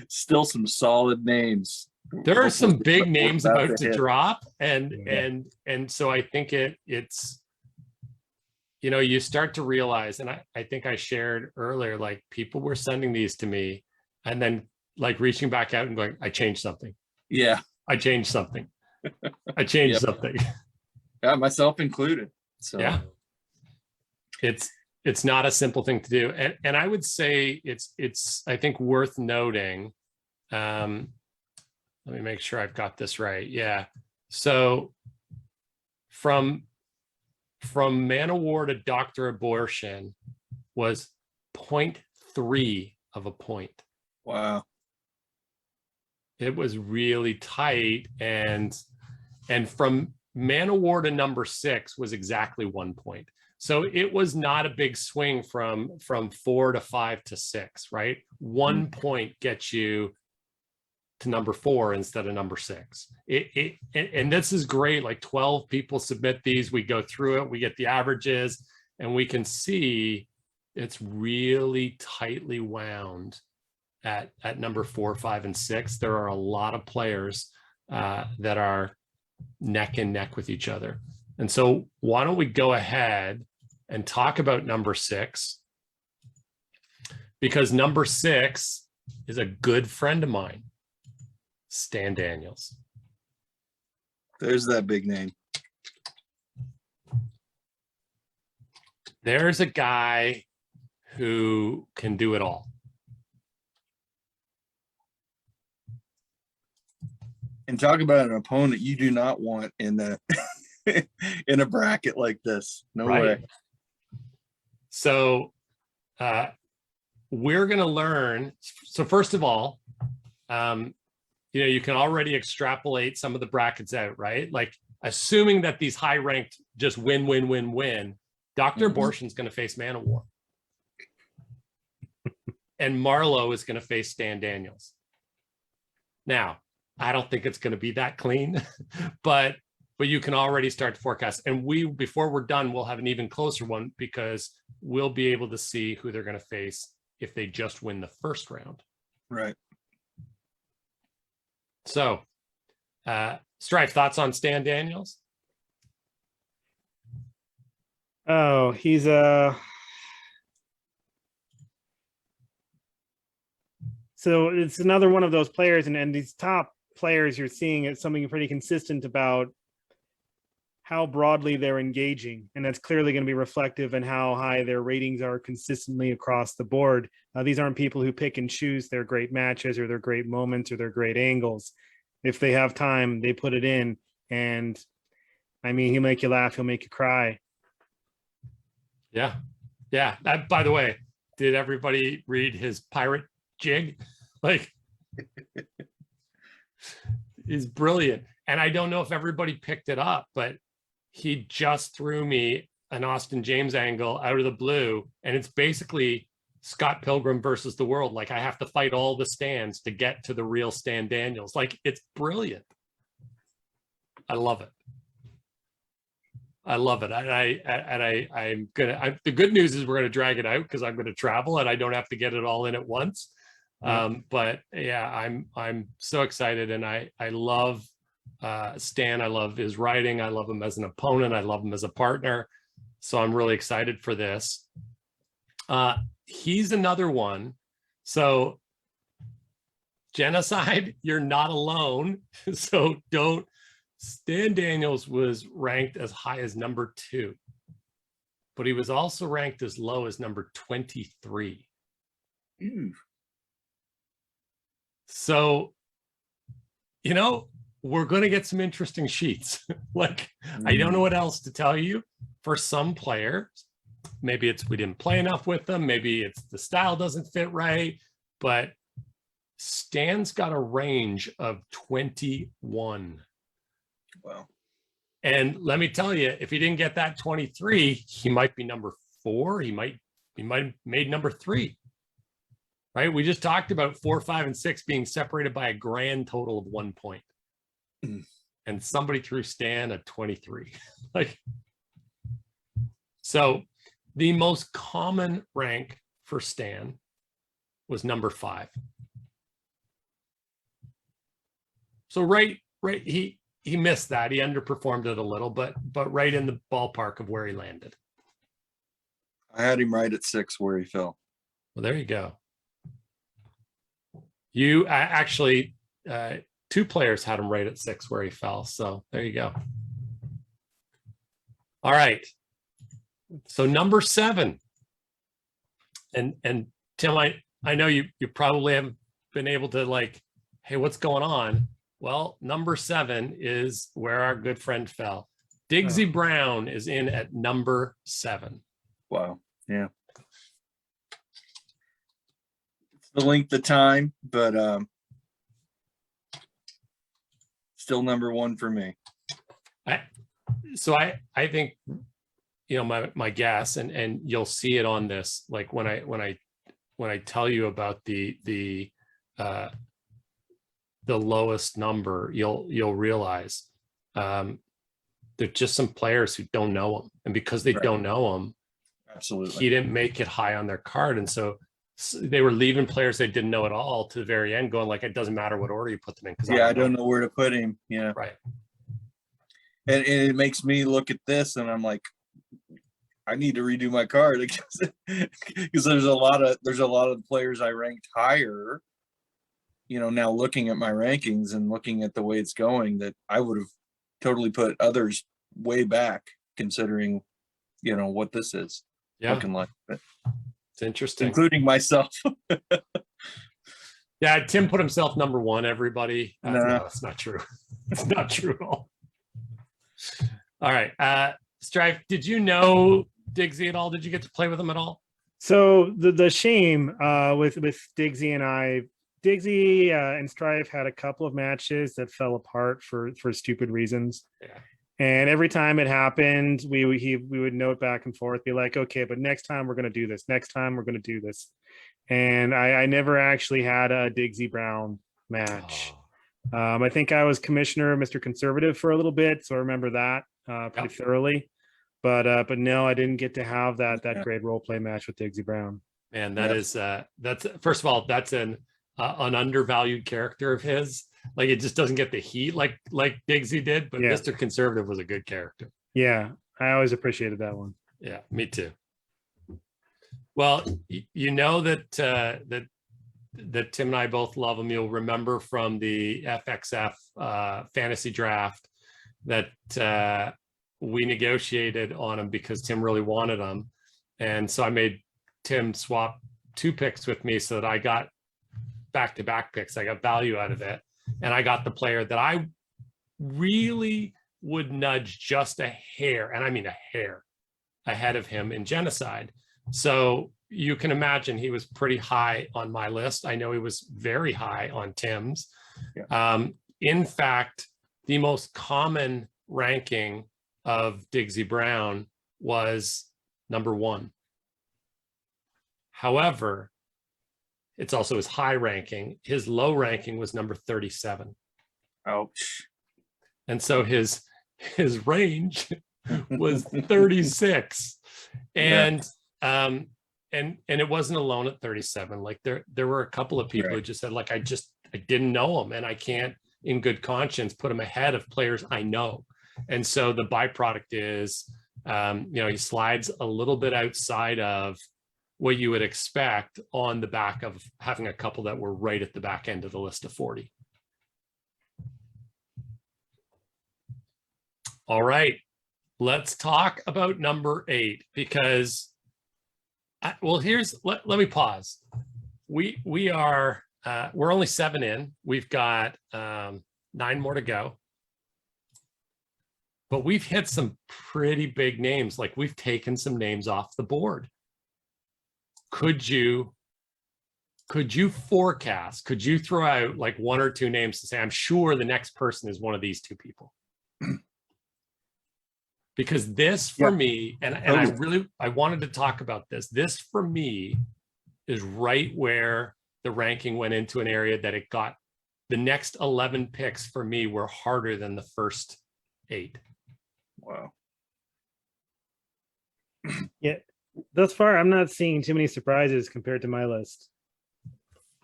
still some solid names. There are some big names about to hit. drop, and so I think it's, you know, you start to realize, and I think I shared earlier, like people were sending these to me and then like reaching back out and going, I changed something. Yeah. I changed something. I changed something. Yeah, myself included. So yeah. It's not a simple thing to do. And I would say it's I think worth noting. Let me make sure I've got this right. Yeah. So from Man of War to Dr. Abortion was 0.3 of a point. Wow. It was really tight. And from Man of War to number 6 was exactly 1 point. So it was not a big swing from 4 to 5 to 6, right? 1 point gets you to number 4 instead of number 6. And this is great. Like 12 people submit these. We go through it. We get the averages, and we can see it's really tightly wound at number 4, 5, and 6. There are a lot of players that are neck and neck with each other. And so why don't we go ahead and talk about number 6? Because number 6 is a good friend of mine, Stan Daniels. There's that big name. There's a guy who can do it all. And talk about an opponent you do not want in the in a bracket like this. No way. So we're going to learn. So first of all, you know, you can already extrapolate some of the brackets out, right? Like assuming that these high ranked just win. Dr. Abortion's going to face Man of War. And Marlow is going to face Stan Daniels. Now, I don't think it's going to be that clean, but you can already start to forecast. And before we're done, we'll have an even closer one because we'll be able to see who they're going to face if they just win the first round. Right. So, Stryfe, thoughts on Stan Daniels? Oh, he's so it's another one of those players, and these top players you're seeing it's something pretty consistent about how broadly they're engaging, and that's clearly going to be reflective in how high their ratings are consistently across the board. These aren't people who pick and choose their great matches or their great moments or their great angles. If they have time, they put it in, and I mean, he'll make you laugh, he'll make you cry. Yeah. By the way, did everybody read his pirate jig? Like, he's brilliant. And I don't know if everybody picked it up, but he just threw me an Austin James angle out of the blue. And it's basically Scott Pilgrim versus the world. Like, I have to fight all the Stans to get to the real Stan Daniels. Like, it's brilliant. I love it. I'm gonna. The good news is we're gonna drag it out because I'm gonna travel and I don't have to get it all in at once. But yeah, I'm so excited, and I love Stan. I love his writing. I love him as an opponent. I love him as a partner. So I'm really excited for this. He's another one. So Genocide, you're not alone. So don't. Stan Daniels was ranked as high as number 2, but he was also ranked as low as number 23. Ew. So, you know, we're going to get some interesting sheets. Like, I don't know what else to tell you. For some players, maybe it's we didn't play enough with them. Maybe it's the style doesn't fit right. But Stan's got a range of 21. Wow. And let me tell you, if he didn't get that 23, he might be number 4. He might he might have made number 3. Right? We just talked about 4, 5, and 6 being separated by a grand total of 1 point. And somebody threw Stan a 23. Like, so the most common rank for Stan was number 5. So right, he missed that. He underperformed it a little, but right in the ballpark of where he landed. I had him right at 6 where he fell. Well, there you go. You actually, 2 players had him right at 6 where he fell. So there you go. All right. So number 7. And Tim, I know you probably haven't been able to like, hey, what's going on? Well, number 7 is where our good friend fell. Diggsy Brown is in at number 7. Wow. Yeah. It's the length of time, but still number 1 for me. I think, my guess, and you'll see it on this, like when I tell you about the lowest number, you'll realize there's just some players who don't know him, and because they don't know him, absolutely, he didn't make it high on their card, and so they were leaving players they didn't know at all to the very end, going like, it doesn't matter what order you put them in, because I don't know where to put him. Yeah, right. And it makes me look at this, and I'm like, I need to redo my card because there's a lot of players I ranked higher. Now looking at my rankings and looking at the way it's going, that I would have totally put others way back, considering, what this is looking like. But it's interesting, including myself. Yeah, Tim put himself number 1. Everybody, No, that's not true. It's not true at all. All right, Stryfe, did you know Diggsy at all? Did you get to play with him at all? So the shame with Diggsy and I, Diggsy and Stryfe had a couple of matches that fell apart for stupid reasons. Yeah. And every time it happened, we would note back and forth, be like, okay, but next time we're going to do this. Next time we're going to do this. And I never actually had a Diggsy Brown match. I think I was commissioner, Mr. Conservative, for a little bit, so I remember that pretty thoroughly. But no, I didn't get to have that great role play match with Diggsy Brown. Man, that's first of all, that's an undervalued character of his. Like, it just doesn't get the heat like Diggsy did, but Mr. Conservative was a good character. Yeah, I always appreciated that one. Yeah, me too. Well, that Tim and I both love him. You'll remember from the FxF Fantasy draft that we negotiated on him because Tim really wanted him. And so I made Tim swap 2 picks with me so that I got back-to-back picks. I got value out of it. And I got the player that I really would nudge just a hair, and I mean a hair, ahead of him in Genocide. So you can imagine he was pretty high on my list. I know he was very high on Tim's. Yeah. In fact, the most common ranking of Diggsy Brown was number 1. However, it's also his high ranking. His low ranking was number 37. Ouch. And so his range was 36. And it wasn't alone at 37. Like there were a couple of people who just said, like, I didn't know him, and I can't in good conscience put him ahead of players I know. And so the byproduct is, he slides a little bit outside of what you would expect on the back of having a couple that were right at the back end of the list of 40. All right, let's talk about number 8, because let me pause. We are we're only 7 in. We've got 9 more to go, but we've hit some pretty big names. Like, we've taken some names off the board. Could you forecast, could you throw out like 1 or 2 names to say, I'm sure the next person is one of these 2 people? because this for Yeah. me, and I wanted to talk about this. This for me is right where the ranking went into an area that it got. The next 11 picks for me were harder than the first 8. Wow. Yeah, thus far I'm not seeing too many surprises compared to my list.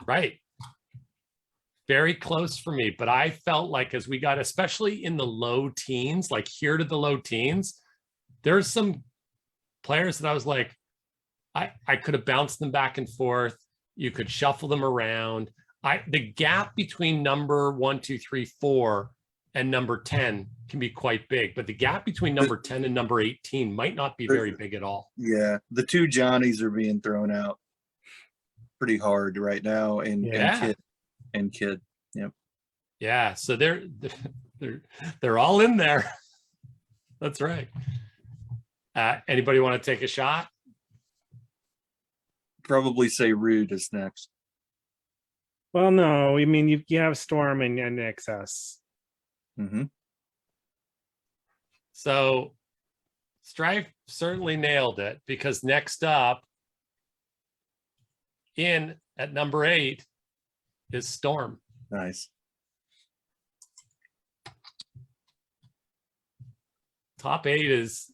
Right. Very close for me, but I felt like as we got, especially in the low teens, like here to the low teens, there's some players that I was like, I could have bounced them back and forth. You could shuffle them around. The gap between number 1, 2, 3, 4 and number 10 can be quite big, but the gap between number 10 and number 18 might not be very big at all. Yeah, the 2 Johnnies are being thrown out pretty hard right now, and kid. Yep. Yeah, so they're all in there. That's right. Anybody want to take a shot? Probably say Rude is next. Well, no, I mean you have Storm and XS. Mm-hmm. So Stryfe certainly nailed it, because next up in at number 8 is Storm. Nice. Top 8 is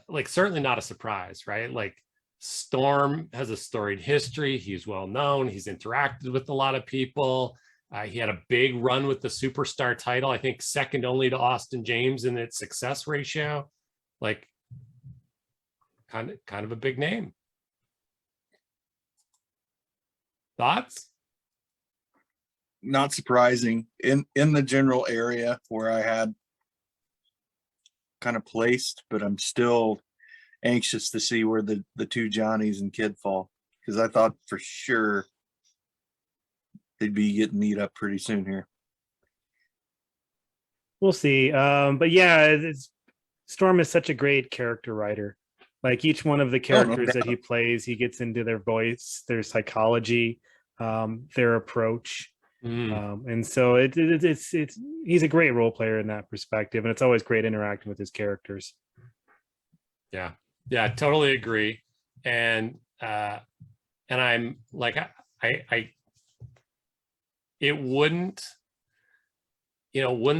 like certainly not a surprise, right? Like Storm has a storied history. He's well known. He's interacted with a lot of people. He had a big run with the superstar title, I think second only to Austin James in its success ratio. Like kind of a big name. Thoughts? Not surprising in the general area where I had kind of placed, but I'm still anxious to see where the 2 Johnnies and Kid fall, because I thought for sure they'd be getting eat up pretty soon here. We'll see. But yeah, Storm is such a great character writer. Like each one of the characters that he plays, he gets into their voice, their psychology, their approach. And so it's he's a great role player in that perspective, and it's always great interacting with his characters. Yeah, totally agree. And I'm like, I it wouldn't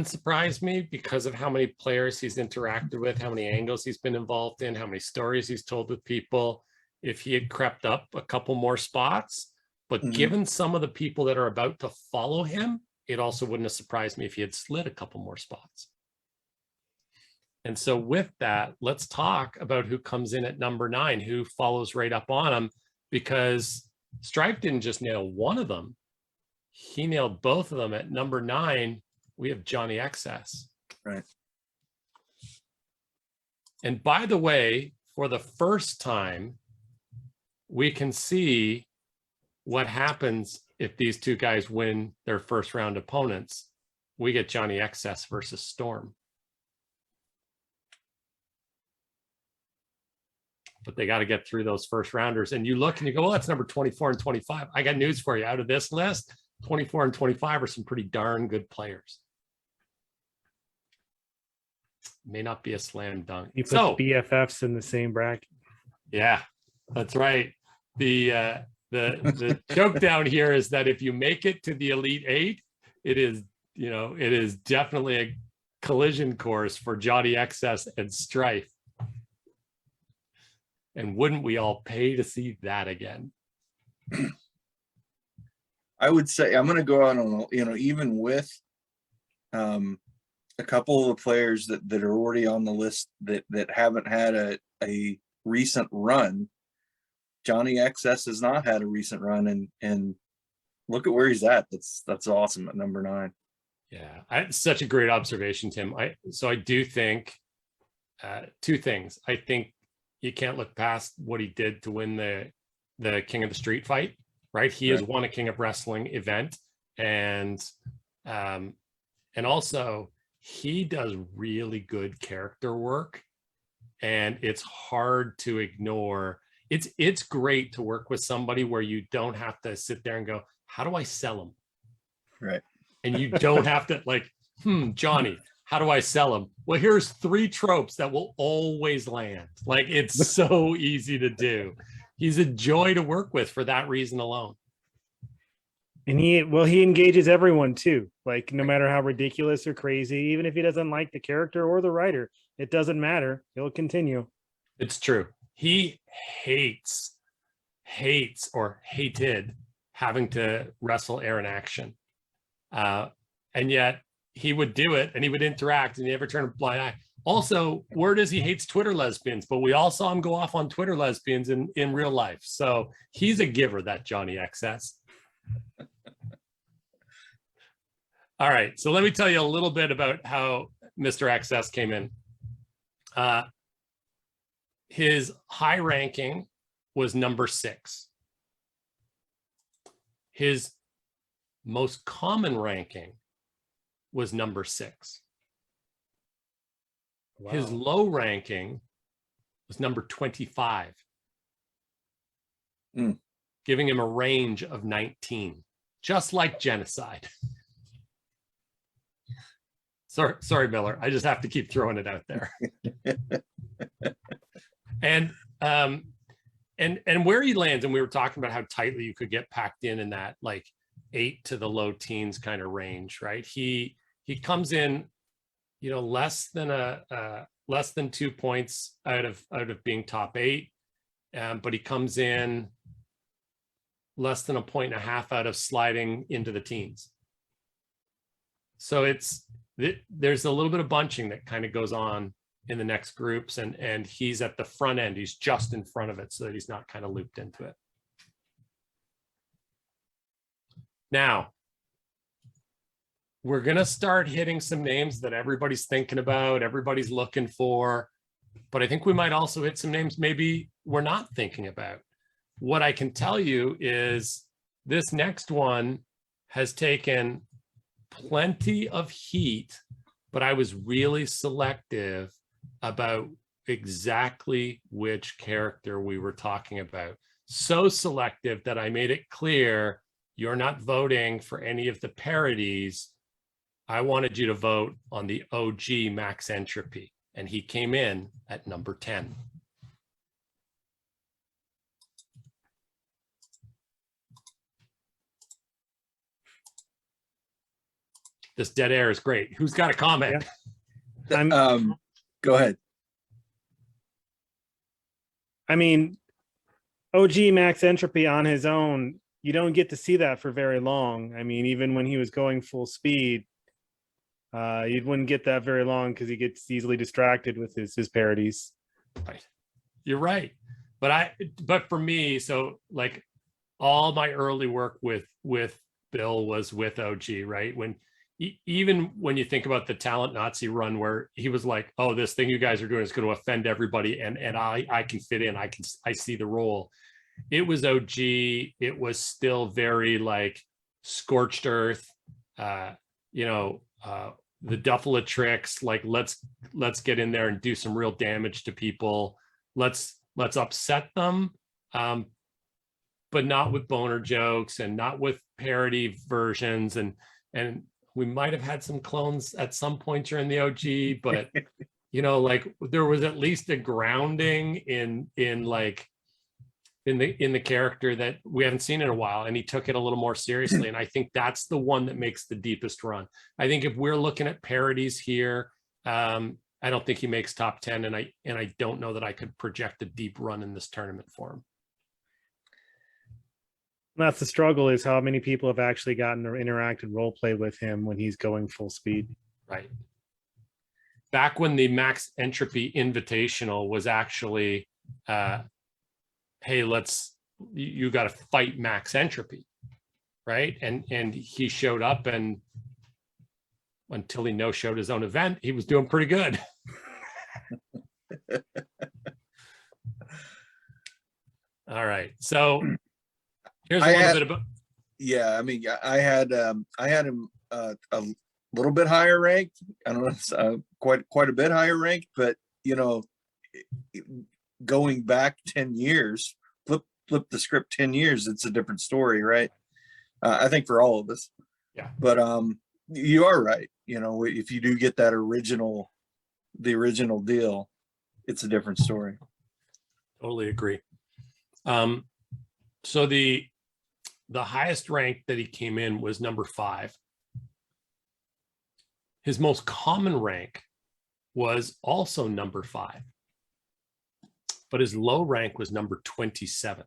surprise me because of how many players he's interacted with, how many angles he's been involved in, how many stories he's told with people, if he had crept up a couple more spots. But given some of the people that are about to follow him, it also wouldn't have surprised me if he had slid a couple more spots. And so with that, let's talk about who comes in at number 9, who follows right up on him, because Stryfe didn't just nail one of them. He nailed both of them. At number 9, we have Johnny XS. Right. And by the way, for the first time, we can see what happens if these 2 guys win their first round opponents. We get Johnny XS versus Storm. But they got to get through those first rounders. And you look and you go, well, that's number 24 and 25. I got news for you. Out of this list, 24 and 25 are some pretty darn good players. May not be a slam dunk. You put the BFFs in the same bracket. Yeah, that's right. The joke down here is that if you make it to the Elite 8, it is definitely a collision course for Johnny XS and Stryfe. And wouldn't we all pay to see that again? I would say I'm going to go out on, even with a couple of players that are already on the list that haven't had a recent run. Johnny XS has not had a recent run, and look at where he's at. That's awesome at number 9. Yeah, such a great observation, Tim. I do think 2 things. I think you can't look past what he did to win the King of the Street fight, right? He has won a King of Wrestling event, and also he does really good character work, and it's hard to ignore. It's great to work with somebody where you don't have to sit there and go, how do I sell him? Right. And you don't have to like, Johnny, how do I sell them? Well, here's 3 tropes that will always land. Like, it's so easy to do. He's a joy to work with for that reason alone. And he engages everyone too. Like, no matter how ridiculous or crazy, even if he doesn't like the character or the writer, it doesn't matter. He'll continue. It's true. He hates or hated having to wrestle Aaron Action. And yet he would do it and he would interact and he never turn a blind eye. Also, word is he hates Twitter lesbians, but we all saw him go off on Twitter lesbians in real life. So he's a giver, that Johnny XS. All right, so let me tell you a little bit about how Mr. XS came in. His high ranking was number 6. His most common ranking was number 6. Wow. His low ranking was number 25, giving him a range of 19, just like genocide. Sorry, Miller. I just have to keep throwing it out there. And where he lands, and we were talking about how tightly you could get packed in that like 8 to the low teens kind of range, right? He comes in, less than 2 points out of being top 8, but he comes in less than 1.5 points out of sliding into the teens. So there's a little bit of bunching that kind of goes on in the next groups, and he's at the front end. He's just in front of it so that he's not kind of looped into it. Now, we're going to start hitting some names that everybody's thinking about, everybody's looking for, but I think we might also hit some names maybe we're not thinking about. What I can tell you is this next one has taken plenty of heat, but I was really selective about exactly which character we were talking about. So selective that I made it clear you're not voting for any of the parodies. I wanted you to vote on the OG Max Entropy, and he came in at number 10. This dead air is great. Who's got a comment? Yeah. Go ahead. I mean, OG Max Entropy on his own, you don't get to see that for very long. I mean, even when he was going full speed, you wouldn't get that very long because he gets easily distracted with his parodies. Right. You're right. But for me, so like all my early work with Bill was with OG, right? Even when you think about the Talent Nazi run where he was like, oh, this thing you guys are doing is going to offend everybody, and I can fit in, I see the role. It was OG. It was still very like scorched earth, the duffel of tricks, like let's get in there and do some real damage to people. Let's upset them, but not with boner jokes and not with parody versions, and we might have had some clones at some point during the OG, but like there was at least a grounding in the character that we haven't seen in a while, and he took it a little more seriously. And I think that's the one that makes the deepest run. I think if we're looking at parodies here, I don't think he makes top 10, and I don't know that I could project a deep run in this tournament for him. That's the struggle, is how many people have actually gotten to interact and role play with him when he's going full speed. Right. Back when the Max Entropy Invitational was actually, hey, you got to fight Max Entropy, right? And he showed up, and until he no-showed his own event, he was doing pretty good. All right, so here's a little bit about. Yeah, I mean, I had him a little bit higher ranked. I don't know, quite a bit higher ranked, but going back 10 years, flip the script 10 years, it's a different story, right? I think for all of us. Yeah. But you are right. You know, if you do get that the original deal, it's a different story. Totally agree. So the highest rank that he came in was number 5. His most common rank was also number 5, but his low rank was number 27,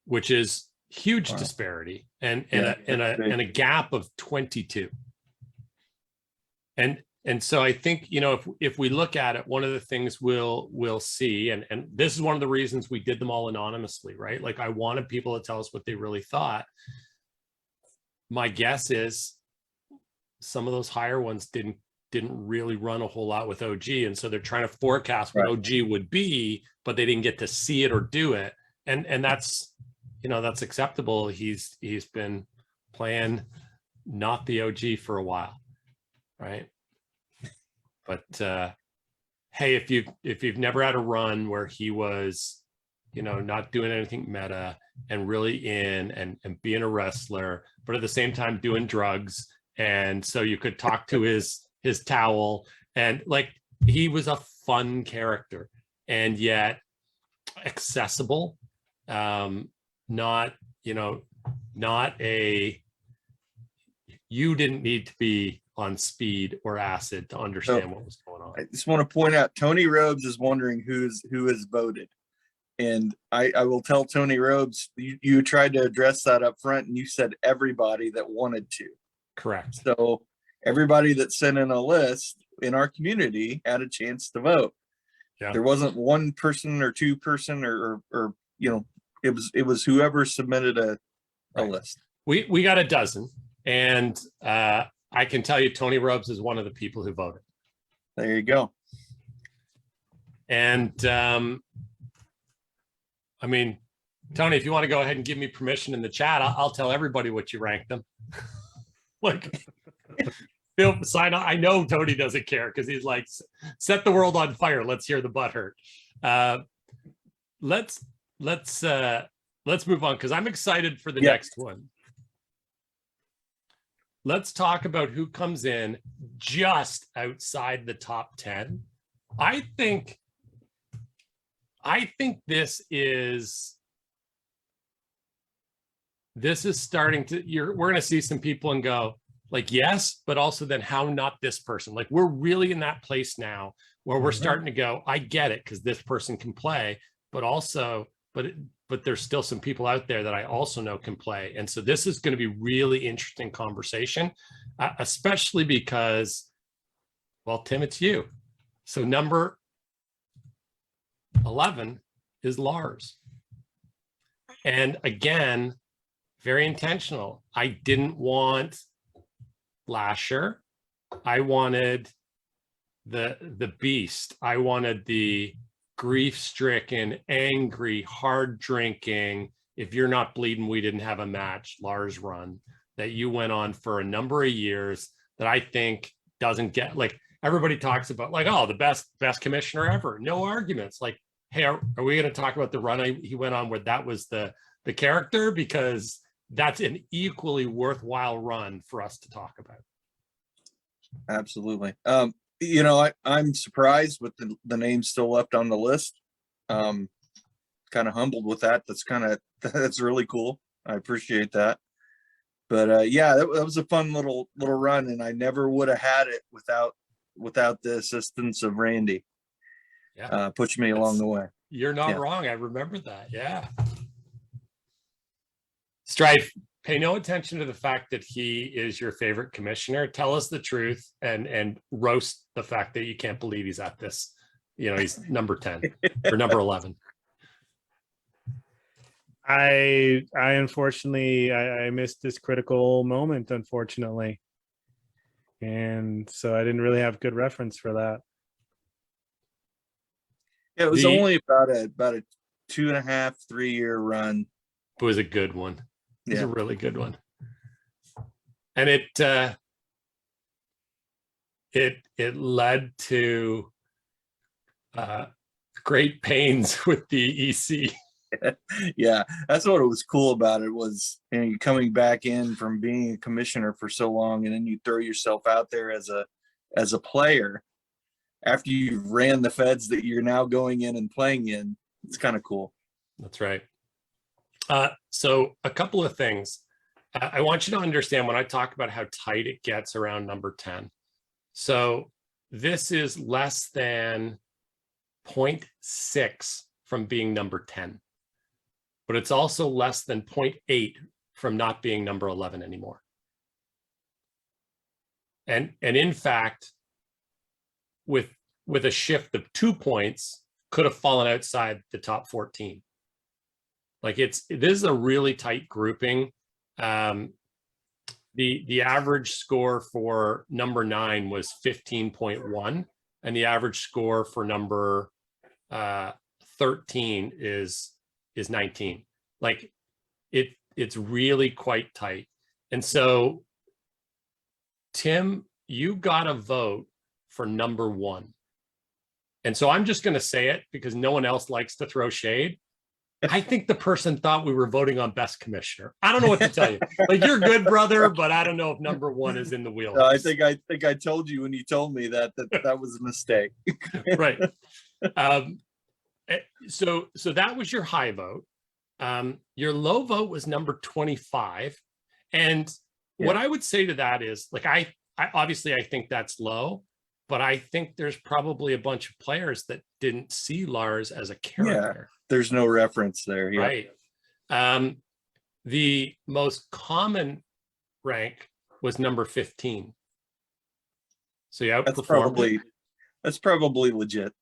which is huge disparity and a gap of 22. And so I think, you know, if we look at it, one of the things we'll see, and this is one of the reasons we did them all anonymously, right? Like I wanted people to tell us what they really thought. My guess is some of those higher ones didn't really run a whole lot with OG, and so they're trying to forecast what OG would be, but they didn't get to see it or do it, and that's, you know, that's acceptable. He's been playing not the OG for a while, right? But hey, if you've never had a run where he was, you know, not doing anything meta and really in and being a wrestler, but at the same time doing drugs, and so you could talk to his towel, and like he was a fun character and yet accessible, not, you know, not a, you didn't need to be on speed or acid to understand what was going on. I just want to point out, Tony Robes is wondering who has voted. And I will tell Tony Robes, you tried to address that up front, and you said everybody that wanted to. Correct. So everybody that sent in a list in our community had a chance to vote. Yeah. There wasn't one person or two person or you know, it was whoever submitted a list. We got a dozen, and I can tell you Tony Robes is one of the people who voted. There you go. And I mean, Tony, if you want to go ahead and give me permission in the chat, I'll tell everybody what you ranked them. Like, sign on. I know Tony doesn't care because he's like, set the world on fire. Let's hear the butt hurt. Let's move on because I'm excited for the next one. Let's talk about who comes in just outside the top 10. I think this is starting to, we're going to see some people and go like, yes, but also then how not this person? Like we're really in that place now where we're starting to go, I get it because this person can play, but also, but there's still some people out there that I also know can play. And so this is going to be really interesting conversation, especially because, well, Tim, it's you. So number 11 is Lars. And again, very intentional. I didn't want Lasher. I wanted the beast. I wanted the grief-stricken, angry, hard drinking, if you're not bleeding, we didn't have a match, Lars run that you went on for a number of years that I think doesn't get, like everybody talks about like, oh, the best commissioner ever. No arguments. Like, hey, are we going to talk about the run he went on where that was the character? Because that's an equally worthwhile run for us to talk about. Absolutely. You know, I'm surprised with the names still left on the list. Kind of humbled with that. That's really cool. I appreciate that. But yeah, that was a fun little run, and I never would have had it without the assistance of Randy. Yeah, pushing me along the way. You're not wrong. I remember that. Yeah. Stryfe, pay no attention to the fact that he is your favorite commissioner. Tell us the truth and roast the fact that you can't believe he's at this. You know, he's number 10 or number 11. I unfortunately I missed this critical moment, unfortunately. And so I didn't really have good reference for that. Yeah, it was only about a 2.5, 3 year run. It was a good one. It was a really good one. And it led to great pains with the EC. Yeah, that's what it was cool about it was, you know, you coming back in from being a commissioner for so long, and then you throw yourself out there as a player after you've ran the feds that you're now going in and playing in. It's kind of cool. That's right. So a couple of things. I want you to understand when I talk about how tight it gets around number 10. So this is less than 0.6 from being number 10, but it's also less than 0.8 from not being number 11 anymore. And in fact, with a shift of 2 points, could have fallen outside the top 14. Like this is a really tight grouping. The average score for number 9 was 15.1, and the average score for number 13 is 19. Like it's really quite tight. And so, Tim, you got a vote for number 1. And so I'm just going to say it because no one else likes to throw shade. I think the person thought we were voting on best commissioner. I don't know what to tell you. Like, you're good, brother, but I don't know if number 1 is in the wheel. No, I think I told you when you told me that was a mistake. Right. So that was your high vote. Your low vote was number 25. And what I would say to that is, like, I obviously I think that's low, but I think there's probably a bunch of players that didn't see Lars as a character. Yeah, there's no reference there. Yeah. Right. The most common rank was number 15. So you outperformed. That's probably legit.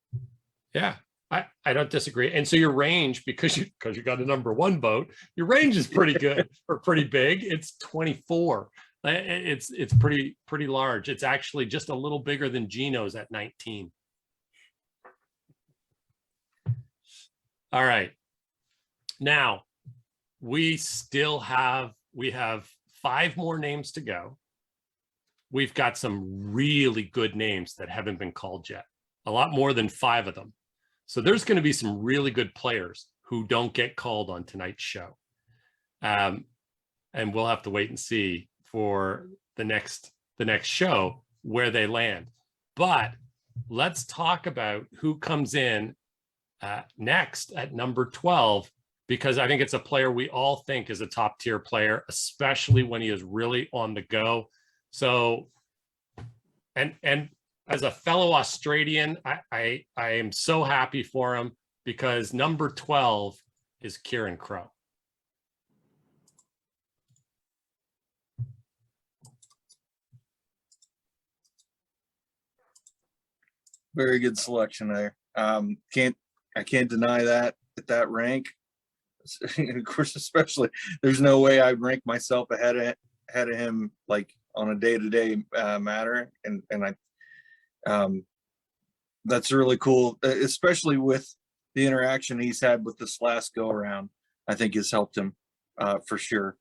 Yeah, I don't disagree. And so your range, because you got a number 1 vote, your range is pretty good or pretty big. It's 24. It's pretty large. It's actually just a little bigger than Gino's at 19. All right. Now we have 5 more names to go. We've got some really good names that haven't been called yet. A lot more than 5 of them. So there's going to be some really good players who don't get called on tonight's show. And we'll have to wait and see for the next show where they land. But let's talk about who comes in next at number 12, because I think it's a player we all think is a top tier player, especially when he is really on the go. So, and as a fellow Australian, I am so happy for him, because number 12 is Kieran Crowe. Very good selection there. I can't deny that at that rank. Of course, especially there's no way I'd rank myself ahead of him, like on a day-to-day matter, and that's really cool, especially with the interaction he's had with this last go around. I think has helped him for sure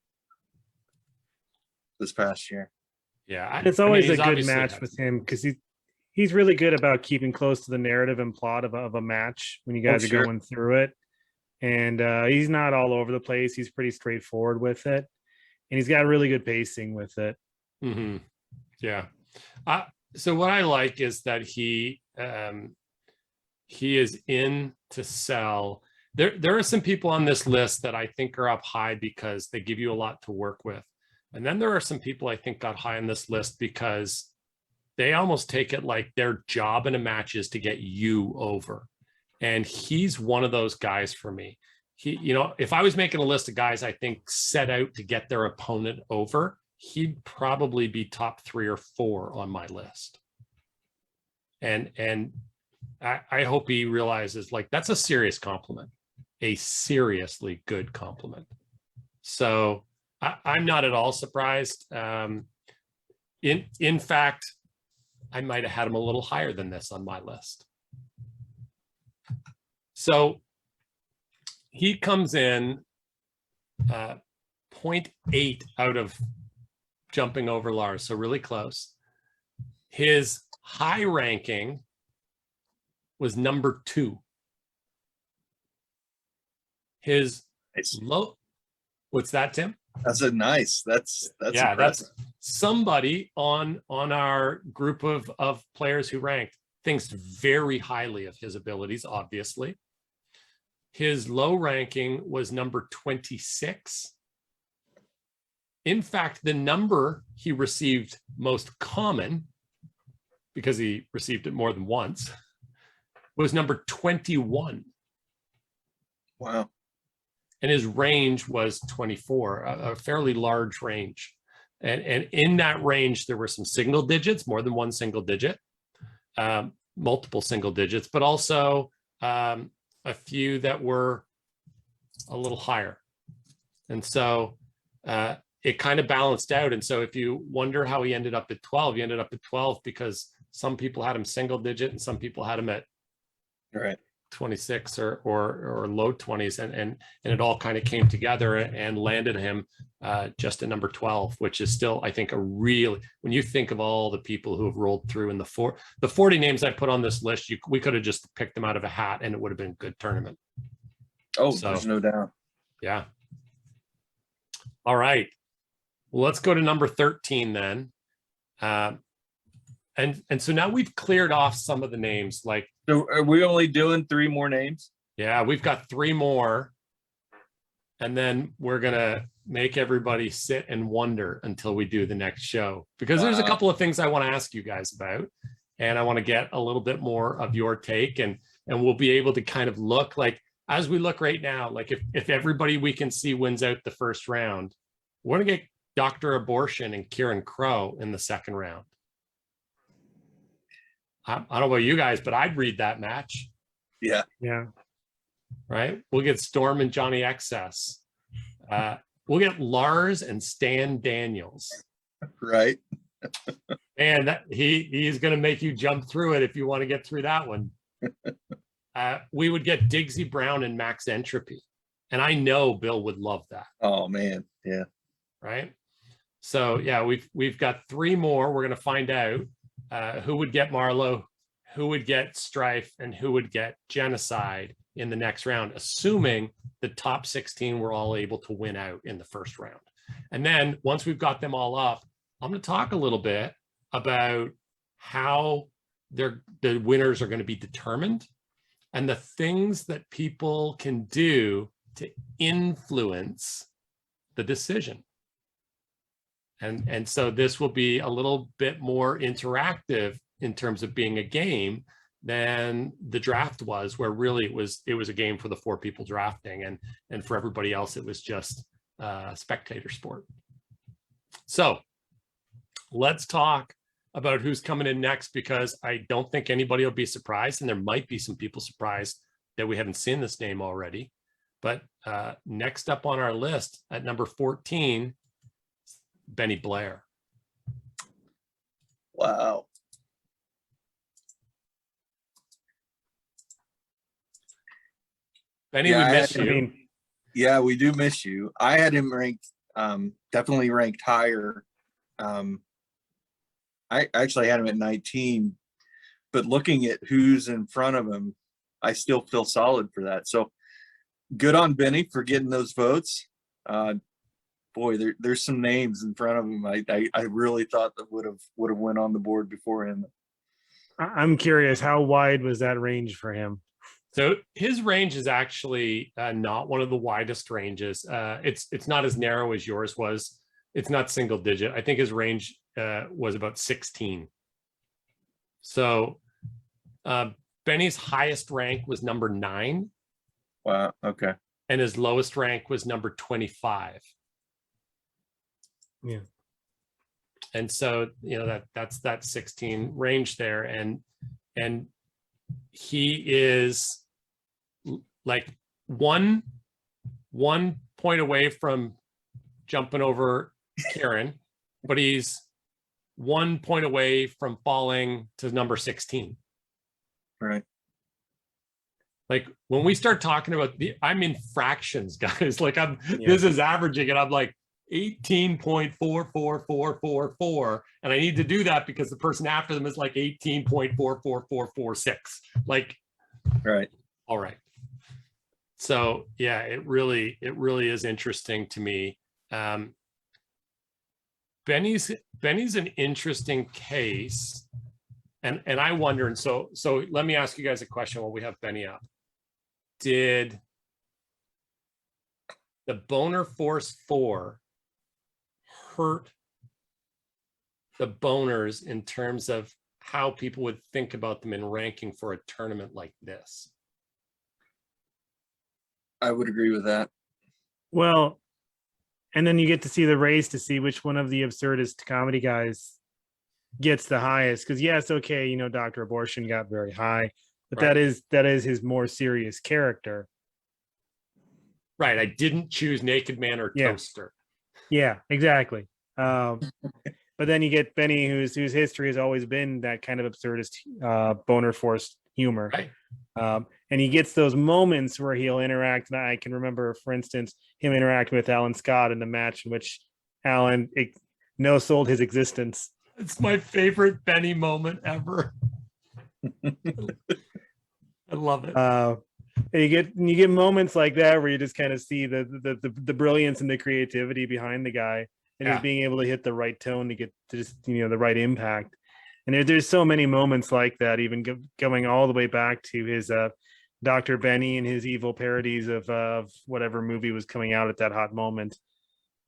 this past year. Yeah, it's always a good match with him, because he's really good about keeping close to the narrative and plot of a match when you guys are going through it. And he's not all over the place. He's pretty straightforward with it, and he's got really good pacing with it. Mm-hmm. Yeah. So what I like is that he is in to sell. There are some people on this list that I think are up high because they give you a lot to work with. And then there are some people I think got high on this list because they almost take it like their job in a match is to get you over. And he's one of those guys for me. If I was making a list of guys I think set out to get their opponent over, he'd probably be top 3 or 4 on my list. And I hope he realizes, like, that's a serious compliment, a seriously good compliment. So I'm not at all surprised. In fact, I might have had him a little higher than this on my list. So he comes in 0.8 out of jumping over Lars, so really close. His high ranking was number 2. His Nice. low, what's that, Tim? That's a nice. That's Yeah, impressive. that's somebody on our group of players who ranked thinks very highly of his abilities, obviously. His low ranking was number 26. In fact, the number he received most common, because he received it more than once, was number 21. Wow. And his range was 24, a fairly large range. And in that range, there were some single digits, more than one single digit, multiple single digits, but also a few that were a little higher. And so it kind of balanced out. And so if you wonder how he ended up at 12, he ended up at 12 because some people had him single digit and some people had him at Right. 26 or low 20s, and it all kind of came together and landed him just at number 12, which is still, I think, a really, when you think of all the people who have rolled through in the 40 names I put on this list, we could have just picked them out of a hat and it would have been a good tournament. Oh, So, there's no doubt. yeah. All right. Well, let's go to number 13 then. And so now we've cleared off some of the names. Like, So are we only doing 3 more names? yeah, we've got 3 more. And then we're going to make everybody sit and wonder until we do the next show, because there's a couple of things I want to ask you guys about. And I want to get a little bit more of your take, and we'll be able to kind of look like, as we look right now, like if everybody we can see wins out the first round, we're going to get Dr. Abortion and Kieran Crowe in the second round. I don't know about you guys, but I'd read that match. Yeah. Yeah. Right? We'll get Storm and Johnny XS. We'll get Lars and Stan Daniels. Right. And he's going to make you jump through it if you want to get through that one. We would get Diggsy Brown and Max Entropy. And I know Bill would love that. Oh man. Yeah. Right? So yeah, we've got 3 more. We're going to find out who would get Marlow, who would get Stryfe, and who would get Genocide in the next round, assuming the top 16 were all able to win out in the first round. And then once we've got them all up, I'm going to talk a little bit about how the winners are going to be determined and the things that people can do to influence the decision. And so this will be a little bit more interactive in terms of being a game than the draft was, where really it was a game for the 4 people drafting, and for everybody else it was just spectator sport. So let's talk about who's coming in next, because I don't think anybody will be surprised, and there might be some people surprised that we haven't seen this name already. But next up on our list at number 14, Benny Blair. Wow. Benny, Yeah, we miss I you. mean, Yeah, we do miss you. I had him ranked, definitely ranked higher. I actually had him at 19, but looking at who's in front of him, I still feel solid for that. So good on Benny for getting those votes. Boy, there's some names in front of him. I really thought that would have went on the board before him. I'm curious, how wide was that range for him? So his range is actually not one of the widest ranges. It's not as narrow as yours was. It's not single digit. I think his range was about 16. So Benny's highest rank was number 9. Wow. Okay. And his lowest rank was number 25. Yeah. And so, that's that 16 range there. And he is like one point away from jumping over Kieran, but he's 1 point away from falling to number 16. Right. Like when we start talking about I'm in fractions, guys. Like Yeah. this is averaging, and I'm like 18.44444, and I need to do that because the person after them is like 18.444446. Like, Right. all right. So yeah, it really is interesting to me. Benny's an interesting case, and I wonder. And so let me ask you guys a question while we have Benny up. Did the Boner Force 4 hurt the boners in terms of how people would think about them in ranking for a tournament like this? I would agree with that. Well, and then you get to see the race to see which one of the absurdist comedy guys gets the highest. Because yes, okay, you know, Dr. Abortion got very high, but Right. that is his more serious character. Right. I didn't choose Naked Man or Yeah. Toaster. Yeah, exactly. But then you get Benny, whose history has always been that kind of absurdist boner force humor. Right. And he gets those moments where he'll interact. And I can remember, for instance, him interacting with Alan Scott in the match in which Alan no-sold his existence. It's my favorite Benny moment ever. I love it. And you get moments like that where you just kind of see the brilliance and the creativity behind the guy, and Yeah. just being able to hit the right tone to get to just, you know, the right impact. And there's so many moments like that, even going all the way back to his Dr. Benny and his evil parodies of whatever movie was coming out at that hot moment.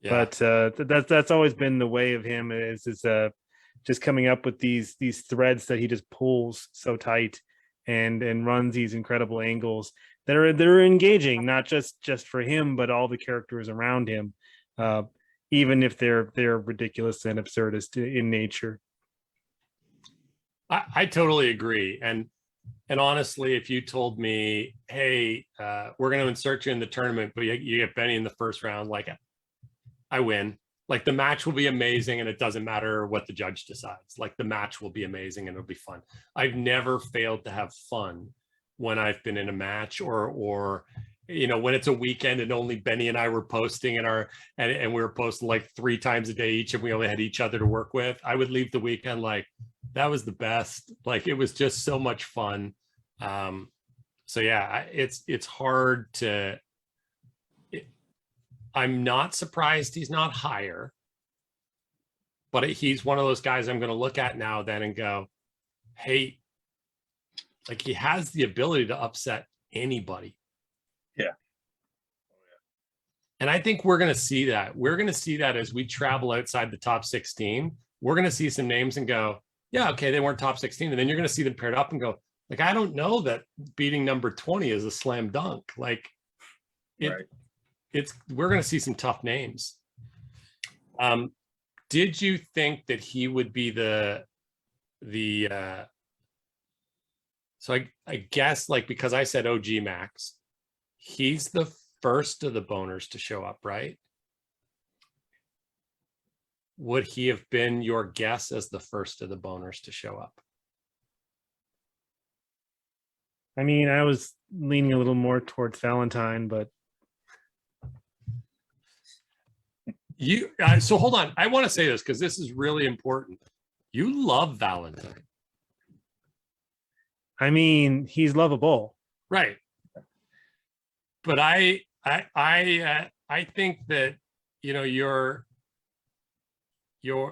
Yeah. But that's always been the way of him, is just coming up with these threads that he just pulls so tight and runs these incredible angles that are engaging, not just for him, but all the characters around him, even if they're ridiculous and absurdist in nature. I totally agree. And honestly, if you told me, hey, we're going to insert you in the tournament, but you get Benny in the first round, like, I win. Like, the match will be amazing, and it doesn't matter what the judge decides. Like, the match will be amazing and it'll be fun. I've never failed to have fun when I've been in a match, or you know, when it's a weekend and only Benny and I were posting and we were posting like 3 times a day each, and we only had each other to work with. I would leave the weekend like, that was the best. Like, it was just so much fun. So yeah, it's hard to. I'm not surprised he's not higher, but he's one of those guys I'm going to look at now then and go, hey, like, he has the ability to upset anybody. Yeah. And I think we're going to see that. We're going to see that as we travel outside the top 16. We're going to see some names and go, yeah, okay, they weren't top 16. And then you're going to see them paired up and go, like, I don't know that beating number 20 is a slam dunk. Like, Right. We're going to see some tough names. Did you think that he would be so I guess, like, because I said OG Max, he's the first of the boners to show up, right? Would he have been your guess as the first of the boners to show up? I mean, I was leaning a little more towards Valentine, but so hold on. I want to say this because this is really important. You love Valentine. I mean, he's lovable. Right. But I think that, you know, you're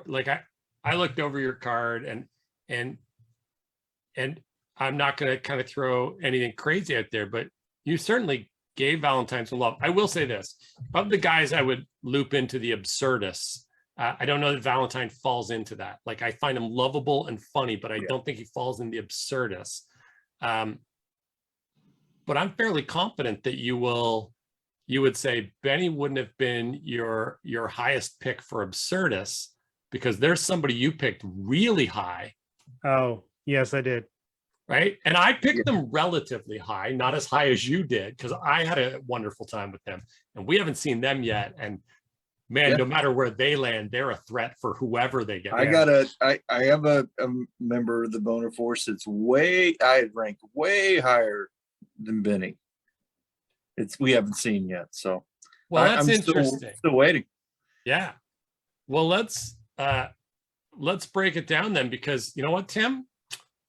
like, I looked over your card and I'm not going to kind of throw anything crazy out there, but you certainly gave Valentine some love. I will say this, of the guys I would loop into the absurdists, I don't know that Valentine falls into that. Like, I find him lovable and funny, but I don't think he falls in the absurdists. But I'm fairly confident that you would say Benny wouldn't have been your highest pick for absurdists, because there's somebody you picked really high. Oh, yes, I did. Right. And I picked them relatively high, not as high as you did, because I had a wonderful time with them, and we haven't seen them yet. And man, no matter where they land, they're a threat for whoever they get. I have a member of the Boner Force that's I had ranked way higher than Benny. We haven't seen yet. So, well, that's I'm interesting. Still waiting. Yeah. Well, let's break it down then, because you know what, Tim?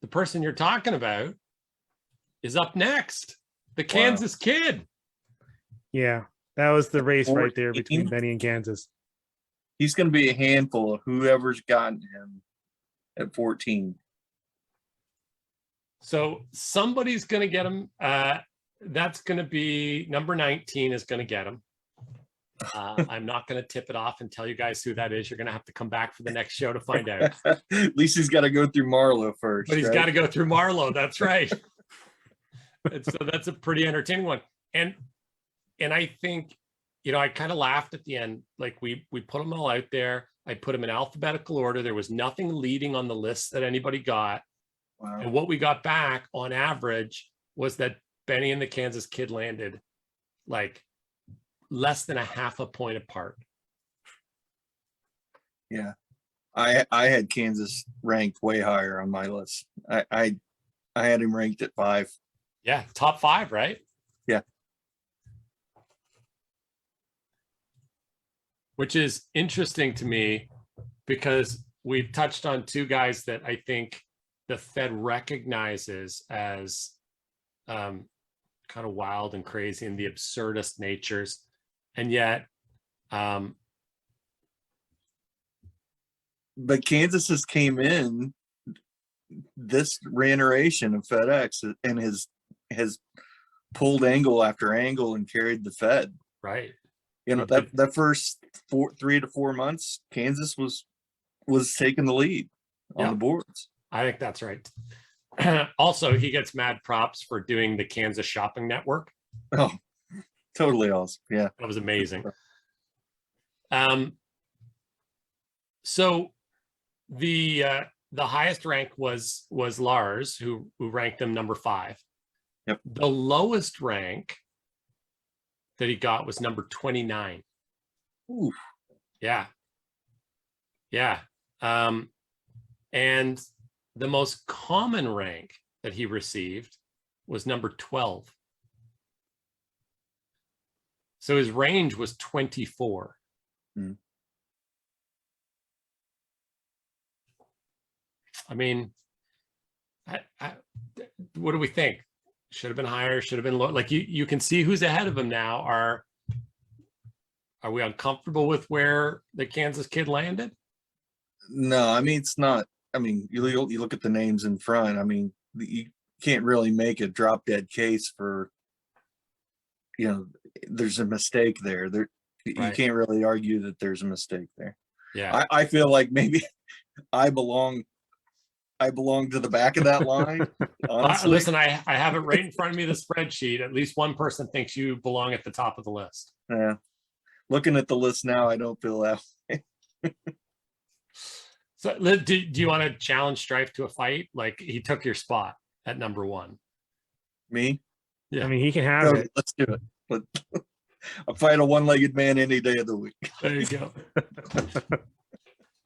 The person you're talking about is up next. The Kansas Kid. Yeah, that was the race right there 14? between Benny and Kansas. He's going to be a handful of whoever's gotten him at 14. So somebody's going to get him. That's going to be number 19 is going to get him. I'm not going to tip it off and tell you guys who that is. You're going to have to come back for the next show to find out. At least he's got to go through Marlow first. But he's right? got to go through Marlow. That's right. And so that's a pretty entertaining one. And I think, I kind of laughed at the end. Like we put them all out there. I put them in alphabetical order. There was nothing leading on the list that anybody got. Wow. And what we got back on average was that Benny and the Kansas kid landed like less than a half a point apart. Yeah. I had Kansas ranked way higher on my list. I had him ranked at 5. Yeah, top 5, right? Yeah. Which is interesting to me because we've touched on 2 guys that I think the Fed recognizes as kind of wild and crazy and the absurdist natures. And yet, but Kansas has came in this reiteration of FedEx and has pulled angle after angle and carried the Fed. right. That first 3 to 4 months, Kansas was taking the lead on Yeah. the boards. I think that's right. Also, he gets mad props for doing the Kansas Shopping Network. Oh, totally awesome. Yeah. That was amazing. So the highest rank was Lars, who ranked him number 5. Yep. The lowest rank that he got was number 29. Ooh. Yeah. Yeah. And the most common rank that he received was number 12. So his range was 24. Hmm. I mean, what do we think? Should have been higher, should have been low. Like you can see who's ahead of him now. Are we uncomfortable with where the Kansas kid landed? No, I mean, it's not. I mean, you look at the names in front. I mean, you can't really make a drop dead case for, there's a mistake there. You Right. can't really argue that there's a mistake there. Yeah. I feel like maybe I belong to the back of that line. Honestly. Listen, I have it right in front of me, the spreadsheet. At least one person thinks you belong at the top of the list. Yeah. Looking at the list now, I don't feel that way. So do you want to challenge Stryfe to a fight? Like he took your spot at number 1. Me? Yeah. I mean, he can have Okay, it. let's do it. I'll fight a one-legged man any day of the week. There you go.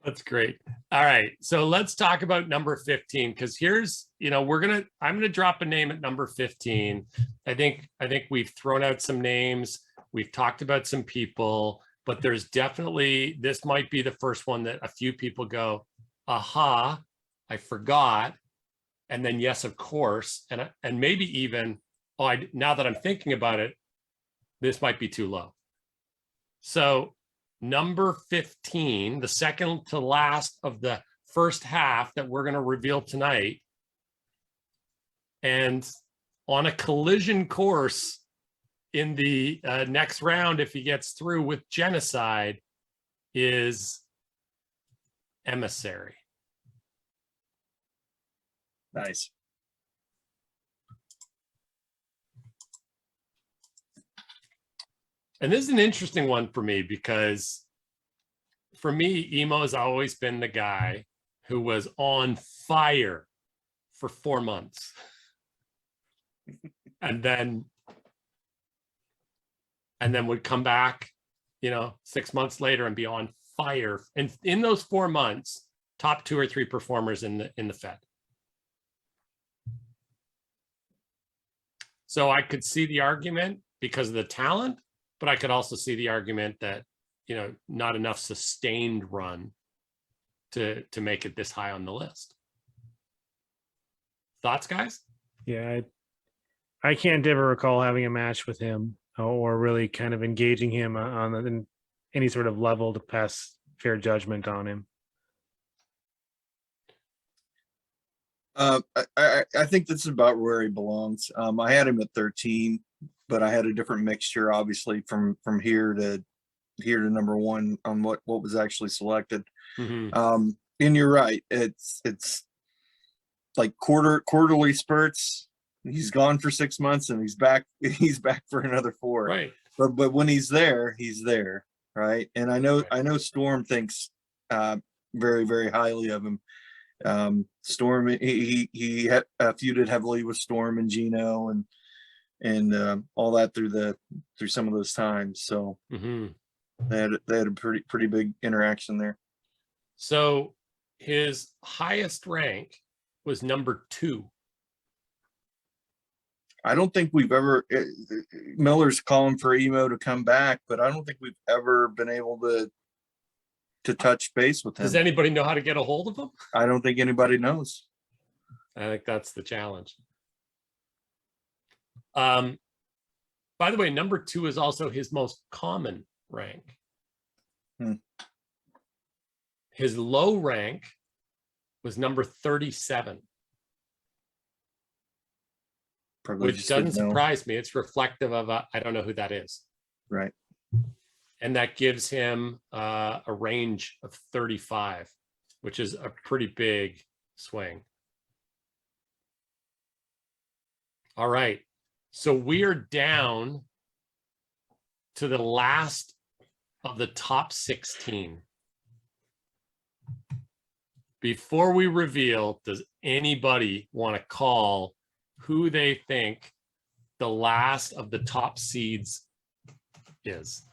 That's great. All right. So let's talk about number 15, because here's, I'm going to drop a name at number 15. I think we've thrown out some names. We've talked about some people, but there's definitely, this might be the first one that a few people go, aha, I forgot. And then, yes, of course. And maybe even, now that I'm thinking about it, this might be too low. So number 15, the second to last of the first half that we're going to reveal tonight. And on a collision course in the next round, if he gets through with genocide, is Emissary. Nice. And this is an interesting one for me because for me, Emo has always been the guy who was on fire for 4 months. and then would come back, 6 months later and be on fire. And in those 4 months, top 2 or 3 performers in the Fed. So I could see the argument because of the talent, but I could also see the argument that, not enough sustained run to make it this high on the list. Thoughts, guys? Yeah, I can't ever recall having a match with him. or really kind of engaging him on any sort of level to pass fair judgment on him. I think this is about where he belongs. I had him at 13, but I had a different mixture, obviously, from here to number one on what was actually selected. Mm-hmm. And you're right. It's like quarterly spurts. He's gone for 6 months and he's back for another 4. Right. But when he's there, right? And I know Storm thinks very, very highly of him. Storm, he had feuded heavily with Storm and Gino and all that through some of those times. So Mm-hmm. they had a pretty big interaction there. So his highest rank was number 2. I don't think we've ever Miller's calling for Emo to come back, but I don't think we've ever been able to touch base with him. Does anybody know how to get a hold of him? I don't think anybody knows. I think that's the challenge. By the way, number 2 is also his most common rank. His low rank was number 37. Probably Which just doesn't didn't know. surprise me. It's reflective of I don't know who that is. Right. And that gives him a range of 35, which is a pretty big swing. All right. So we are down to the last of the top 16. Before we reveal, does anybody want to call who they think the last of the top seeds is?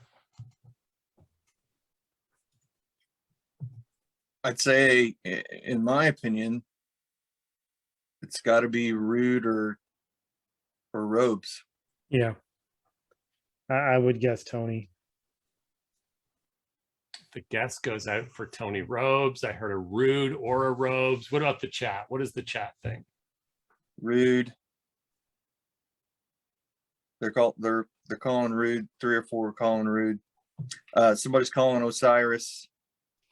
I'd say, in my opinion, it's got to be Rude or Robes. Yeah. I would guess Tony. The guess goes out for Tony Robes. I heard a Rude or a Robes. What about the chat? What does the chat think? Rude. They're calling Rude. 3 or 4 are calling Rude. Somebody's calling Osiris.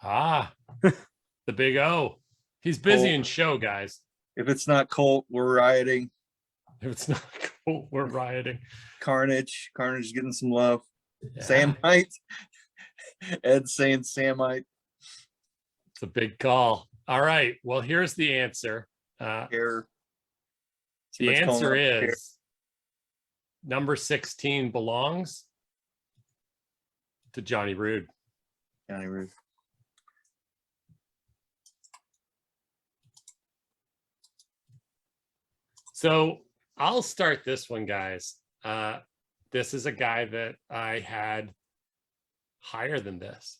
Ah, the big O. He's busy Colt. in show, guys. If it's not Colt, we're rioting. If it's not cool, we're rioting. Carnage is getting some love. Yeah, Samite. Ed's saying Samite. it's a big call. All right. Well, here's the answer. Hair. The Somebody's calling answer up Hair. is number 16 belongs to Johnny Rude. Johnny Rude. So I'll start this one, guys. This is a guy that I had higher than this.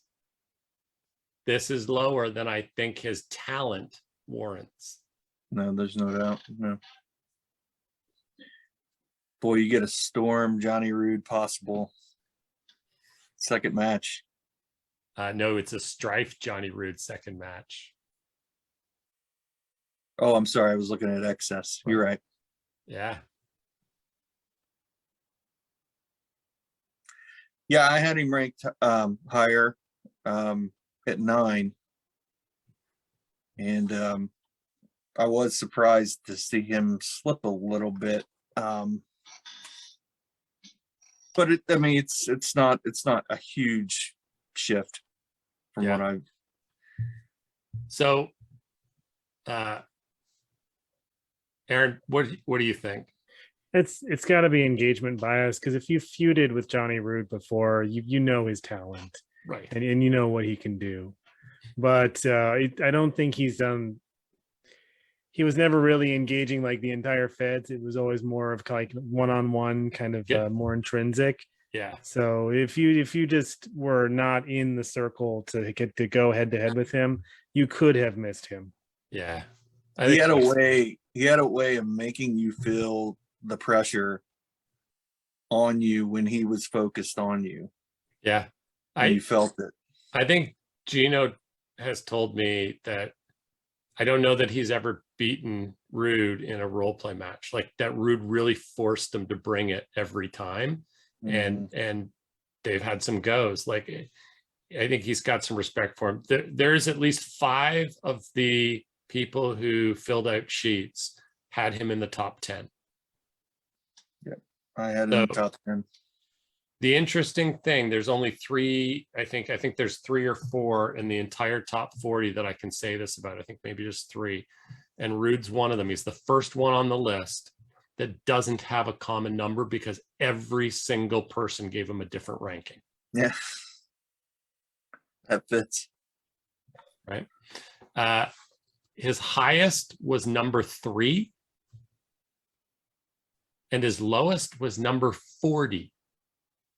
This is lower than I think his talent warrants. No, there's no doubt. No. Boy, you get a Storm, Johnny Rude possible second match. No, it's a Stryfe Johnny Rude second match. Oh, I'm sorry. I was looking at excess. You're right. Yeah. Yeah, I had him ranked higher at 9. And I was surprised to see him slip a little bit. But it's not a huge shift from Yeah. what I've. So, Aaron, what do you think? It's got to be engagement bias, because if you feuded with Johnny Rude before, you know his talent, Right. and you know what he can do. But I don't think he's done. He was never really engaging like the entire feds. It was always more of like one-on-one, kind of Yeah. more intrinsic. Yeah. So if you just were not in the circle to get to go head to head with him, you could have missed him. Yeah. He had a way of making you feel the pressure on you when he was focused on you. Yeah. And you felt it. I think Gino has told me that I don't know that he's ever beaten Rude in a role play match. Like that Rude really forced him to bring it every time. and they've had some goes. Like, I think he's got some respect for him. There's at least 5 of the people who filled out sheets had him in the top 10. I had him in the top 10. The interesting thing, there's only 3, I think there's 3 or 4 in the entire top 40 that I can say this about. I think maybe just 3. And Rude's one of them. He's the first one on the list that doesn't have a common number because every single person gave him a different ranking. Yeah. That fits. Right. His highest was number 3. And his lowest was number 40.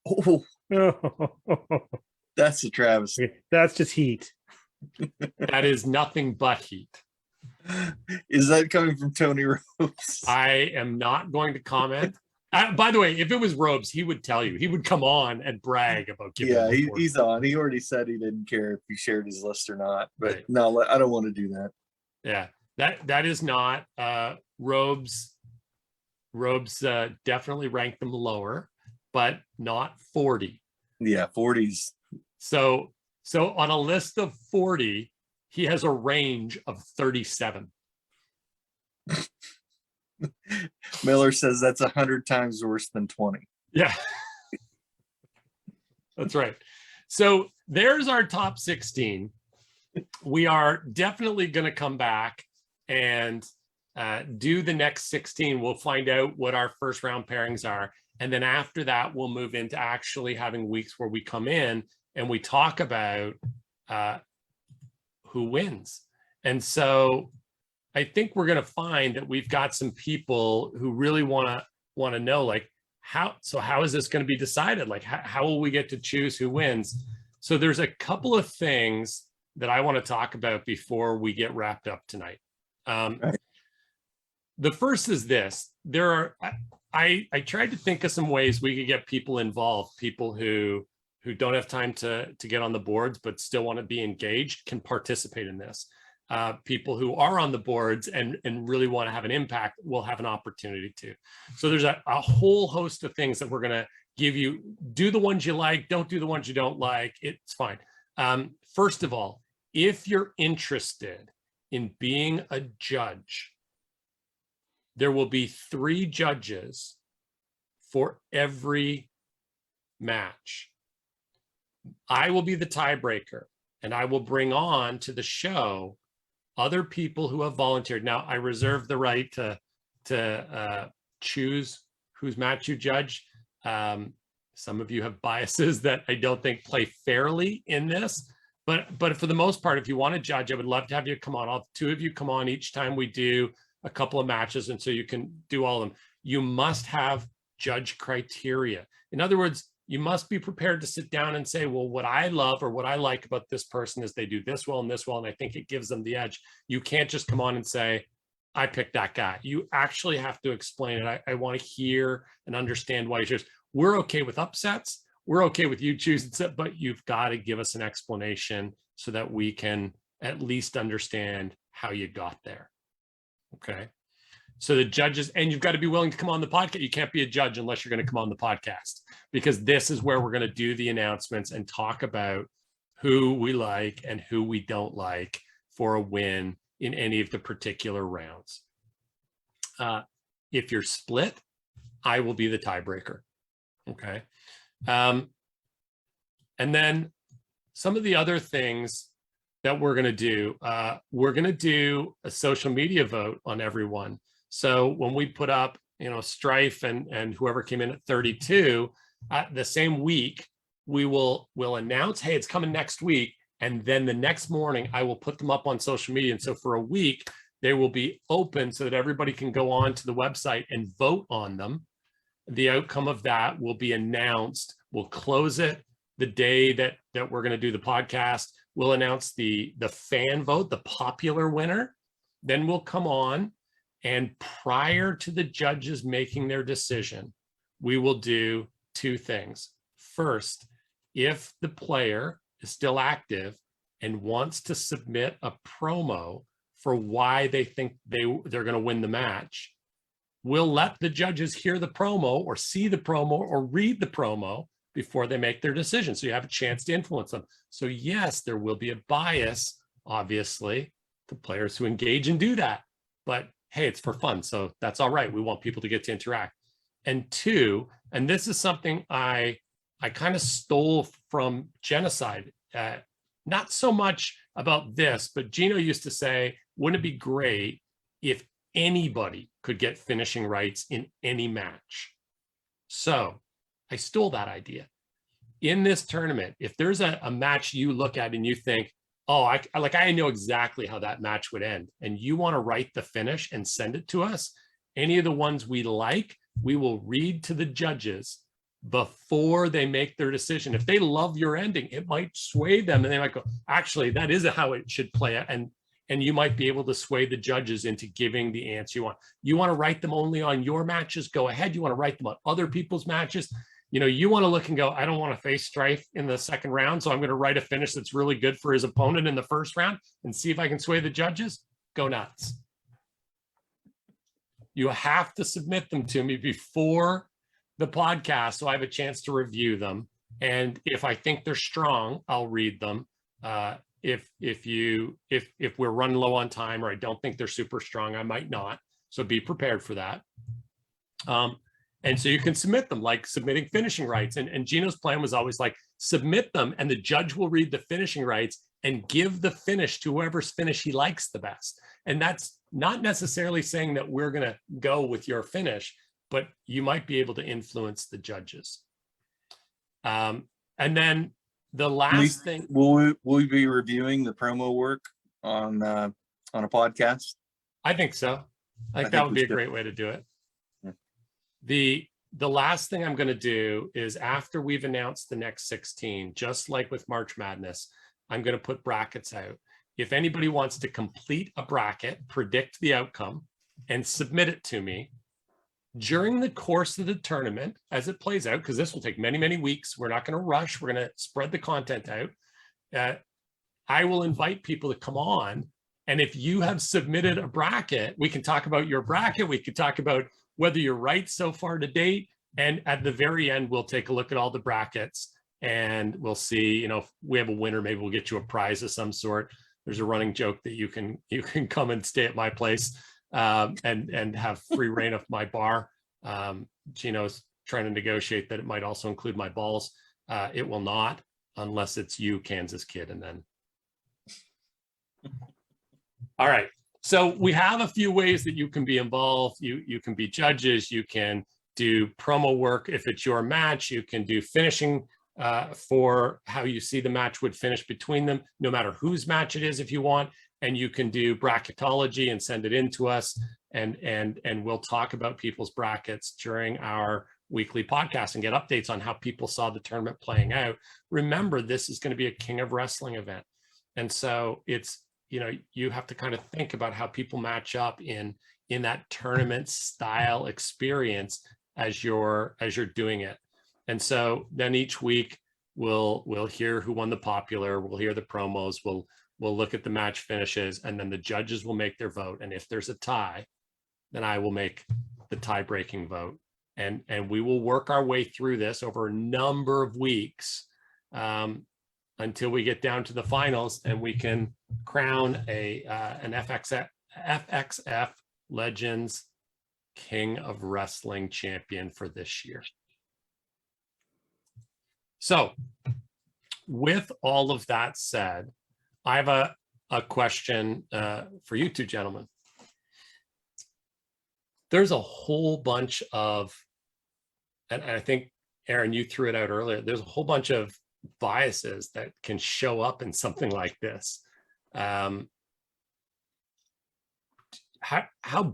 Oh, that's a travesty. That's just heat. That is nothing but heat. Is that coming from Tony Robes? I am not going to comment. By the way, if it was Robes, he would tell you. He would come on and brag about giving. Yeah, he's on. He already said he didn't care if he shared his list or not. But right. No, I don't want to do that. Yeah, that is not Robes. Robes definitely ranked them lower, but not 40. Yeah, 40s. So on a list of 40, he has a range of 37. Miller says that's 100 times worse than 20. Yeah, that's right. So there's our top 16. We are definitely going to come back and do the next 16. We'll find out what our first round pairings are. And then after that, we'll move into actually having weeks where we come in and we talk about who wins. And so I think we're going to find that we've got some people who really want to know, like, how is this going to be decided? Like, how will we get to choose who wins? So there's a couple of things that I want to talk about before we get wrapped up tonight. Right. The first is this. I tried to think of some ways we could get people involved, people who don't have time to get on the boards, but still want to be engaged, can participate in this. People who are on the boards and really want to have an impact will have an opportunity to. So there's a whole host of things that we're going to give you. Do the ones you like, don't do the ones you don't like. It's fine. First of all, if you're interested in being a judge, there will be 3 judges for every match. I will be the tiebreaker, and I will bring on to the show other people who have volunteered. Now, I reserve the right to choose whose match you judge. Some of you have biases that I don't think play fairly in this, but for the most part, if you want to judge, I would love to have you come on. I'll have 2 of you come on each time we do a couple of matches, and so you can do all of them. You must have judge criteria. In other words, you must be prepared to sit down and say, well, what I love or what I like about this person is they do this well, and I think it gives them the edge. You can't just come on and say, I picked that guy. You actually have to explain it. I want to hear and understand why you choose. We're okay with upsets. We're okay with you choosing, but you've got to give us an explanation so that we can at least understand how you got there. Okay. So the judges, and you've got to be willing to come on the podcast. You can't be a judge unless you're going to come on the podcast, because this is where we're going to do the announcements and talk about who we like and who we don't like for a win in any of the particular rounds. If you're split, I will be the tiebreaker. Okay. And then some of the other things that we're going to do a social media vote on everyone. So when we put up, Stryfe and whoever came in at 32, the same week, we'll announce, hey, it's coming next week. And then the next morning, I will put them up on social media. And so for a week, they will be open so that everybody can go on to the website and vote on them. The outcome of that will be announced. We'll close it the day that we're going to do the podcast. We'll announce the fan vote, the popular winner. Then we'll come on, and prior to the judges making their decision, we will do 2 things. First, if the player is still active and wants to submit a promo for why they think they're going to win the match, we'll let the judges hear the promo or see the promo or read the promo before they make their decision. So you have a chance to influence them. So yes, there will be a bias, obviously, to players who engage and do that. But hey, it's for fun. So that's all right. We want people to get to interact. And two, and this is something I kind of stole from Genocide. Not so much about this, but Gino used to say, wouldn't it be great if anybody could get finishing rights in any match? So I stole that idea. In this tournament, if there's a match you look at and you think, oh, I know exactly how that match would end, and you want to write the finish and send it to us, any of the ones we like, we will read to the judges before they make their decision. If they love your ending, it might sway them, and they might go, actually, that is how it should play out. And you might be able to sway the judges into giving the answer you want. You want to write them only on your matches, go ahead. You want to write them on other people's matches. You want to look and go, I don't want to face Stryfe in the second round, so I'm going to write a finish that's really good for his opponent in the first round and see if I can sway the judges. Go nuts. You have to submit them to me before the podcast so I have a chance to review them. And if I think they're strong, I'll read them. If we're running low on time or I don't think they're super strong, I might not. So be prepared for that. And so you can submit them, like submitting finishing rights. And Gino's plan was always like, submit them and the judge will read the finishing rights and give the finish to whoever's finish he likes the best. And that's not necessarily saying that we're going to go with your finish, but you might be able to influence the judges. And then the last thing. Will we be reviewing the promo work on a podcast? I think so. I think that would be a great way to do it. The last thing I'm going to do is, after we've announced the next 16, just like with March Madness, I'm going to put brackets out. If anybody wants to complete a bracket, predict the outcome, and submit it to me during the course of the tournament as it plays out, because this will take many, many weeks. We're not going to rush. We're going to spread the content out. I will invite people to come on. And if you have submitted a bracket, we can talk about your bracket. We could talk about whether you're right so far to date. And at the very end, we'll take a look at all the brackets and we'll see, if we have a winner, maybe we'll get you a prize of some sort. There's a running joke that you can come and stay at my place and have free reign of my bar. Gino's trying to negotiate that it might also include my balls. It will not, unless it's you, Kansas kid, and then. All right. So we have a few ways that you can be involved. You can be judges. You can do promo work if it's your match. You can do finishing for how you see the match would finish between them, no matter whose match it is if you want. And you can do bracketology and send it in to us. And we'll talk about people's brackets during our weekly podcast and get updates on how people saw the tournament playing out. Remember, this is going to be a King of Wrestling event. And so it's, you have to kind of think about how people match up in that tournament style experience as you're doing it. And so then each week we'll hear who won the popular, we'll hear the promos, we'll look at the match finishes, and then the judges will make their vote. And if there's a tie, then I will make the tie-breaking vote. And we will work our way through this over a number of weeks until we get down to the finals and we can crown an FxF Legends King of Wrestling champion for this year. So with all of that said, I have a question for you two gentlemen. There's a whole bunch of, and I think, Aaron, you threw it out earlier, there's a whole bunch of biases that can show up in something like this. How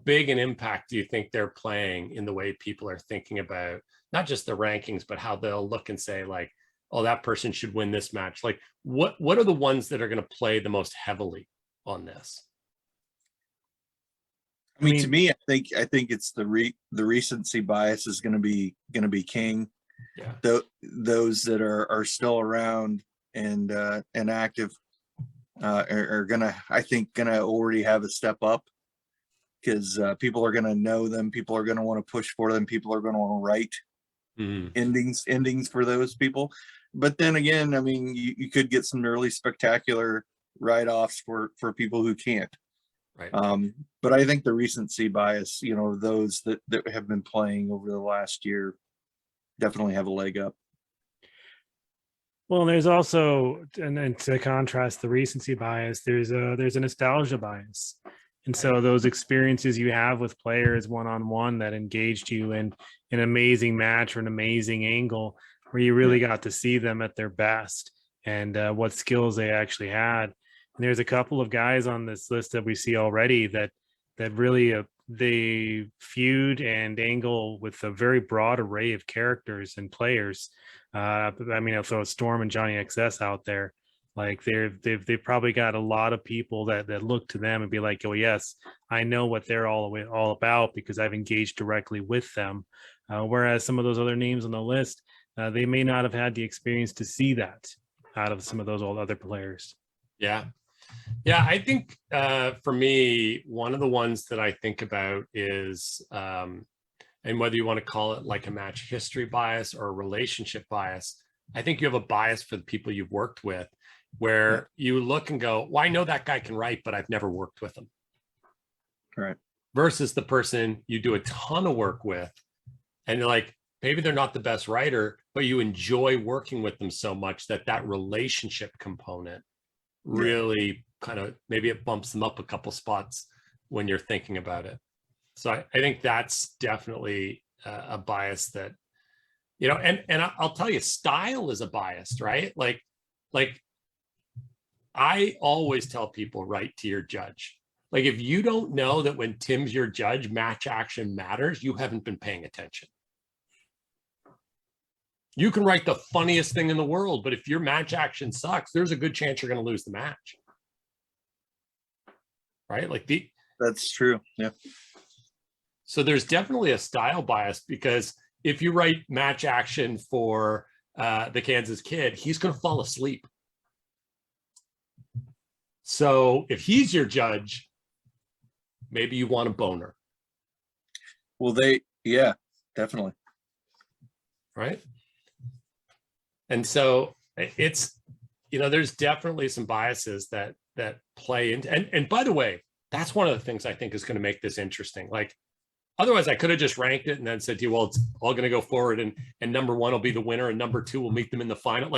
big an impact do you think they're playing in the way people are thinking about not just the rankings, but how they'll look and say, like, oh, that person should win this match? Like, what are the ones that are going to play the most heavily on this? I mean, to me, I think it's the recency bias is going to be king. Yeah. Those that are still around and active are gonna already have a step up. because people are going to know them. People are going to want to push for them. People are going to want to write endings for those people. But then again, I mean, you could get some really spectacular write-offs for people who can't. Right. But I think the recency bias, those that have been playing over the last year definitely have a leg up. Well, there's also, and to contrast the recency bias, there's a nostalgia bias. And so those experiences you have with players one-on-one that engaged you in an amazing match or an amazing angle where you really got to see them at their best and what skills they actually had. And there's a couple of guys on this list that we see already that really they feud and angle with a very broad array of characters and players. I mean, I'll throw Storm and Johnny XS out there. Like they've probably got a lot of people that look to them and be like, oh yes, I know what they're all about because I've engaged directly with them. Whereas some of those other names on the list, they may not have had the experience to see that out of some of those old other players. Yeah. I think for me, one of the ones that I think about is, and whether you want to call it like a match history bias or a relationship bias, I think you have a bias for the people you've worked with, where you look and go, well, I know that guy can write, but I've never worked with him. Right. Versus the person you do a ton of work with, and you're like, maybe they're not the best writer, but you enjoy working with them so much that relationship component really kind of, maybe it bumps them up a couple spots when you're thinking about it. So I think that's definitely a bias that, and I'll tell you, style is a bias, right? Like I always tell people, write to your judge. Like if you don't know that when Tim's your judge, match action matters, you haven't been paying attention. You can write the funniest thing in the world, but if your match action sucks, there's a good chance you're going to lose the match. Right? That's true. Yeah. So there's definitely a style bias, because if you write match action for the Kansas Kid, he's going to fall asleep. So if he's your judge, maybe you want a boner. Well, definitely. Right. And so it's, there's definitely some biases that play into, and by the way, that's one of the things I think is going to make this interesting. Like, otherwise I could have just ranked it and then said to you, well, it's all going to go forward and number one will be the winner and number two will meet them in the final.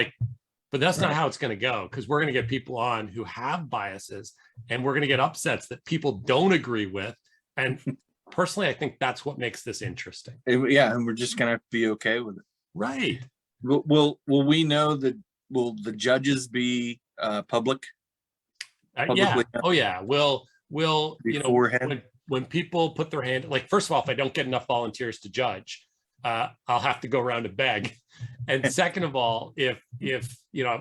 But that's not how it's going to go, because we're going to get people on who have biases and we're going to get upsets that people don't agree with. And personally, I think that's what makes this interesting. Yeah. And we're just going to be okay with it. Right. Will we know will the judges be public? Yeah. Oh yeah. We'll beforehand? When people put their hand, like, first of all, if I don't get enough volunteers to judge, I'll have to go around and beg. And second of all, if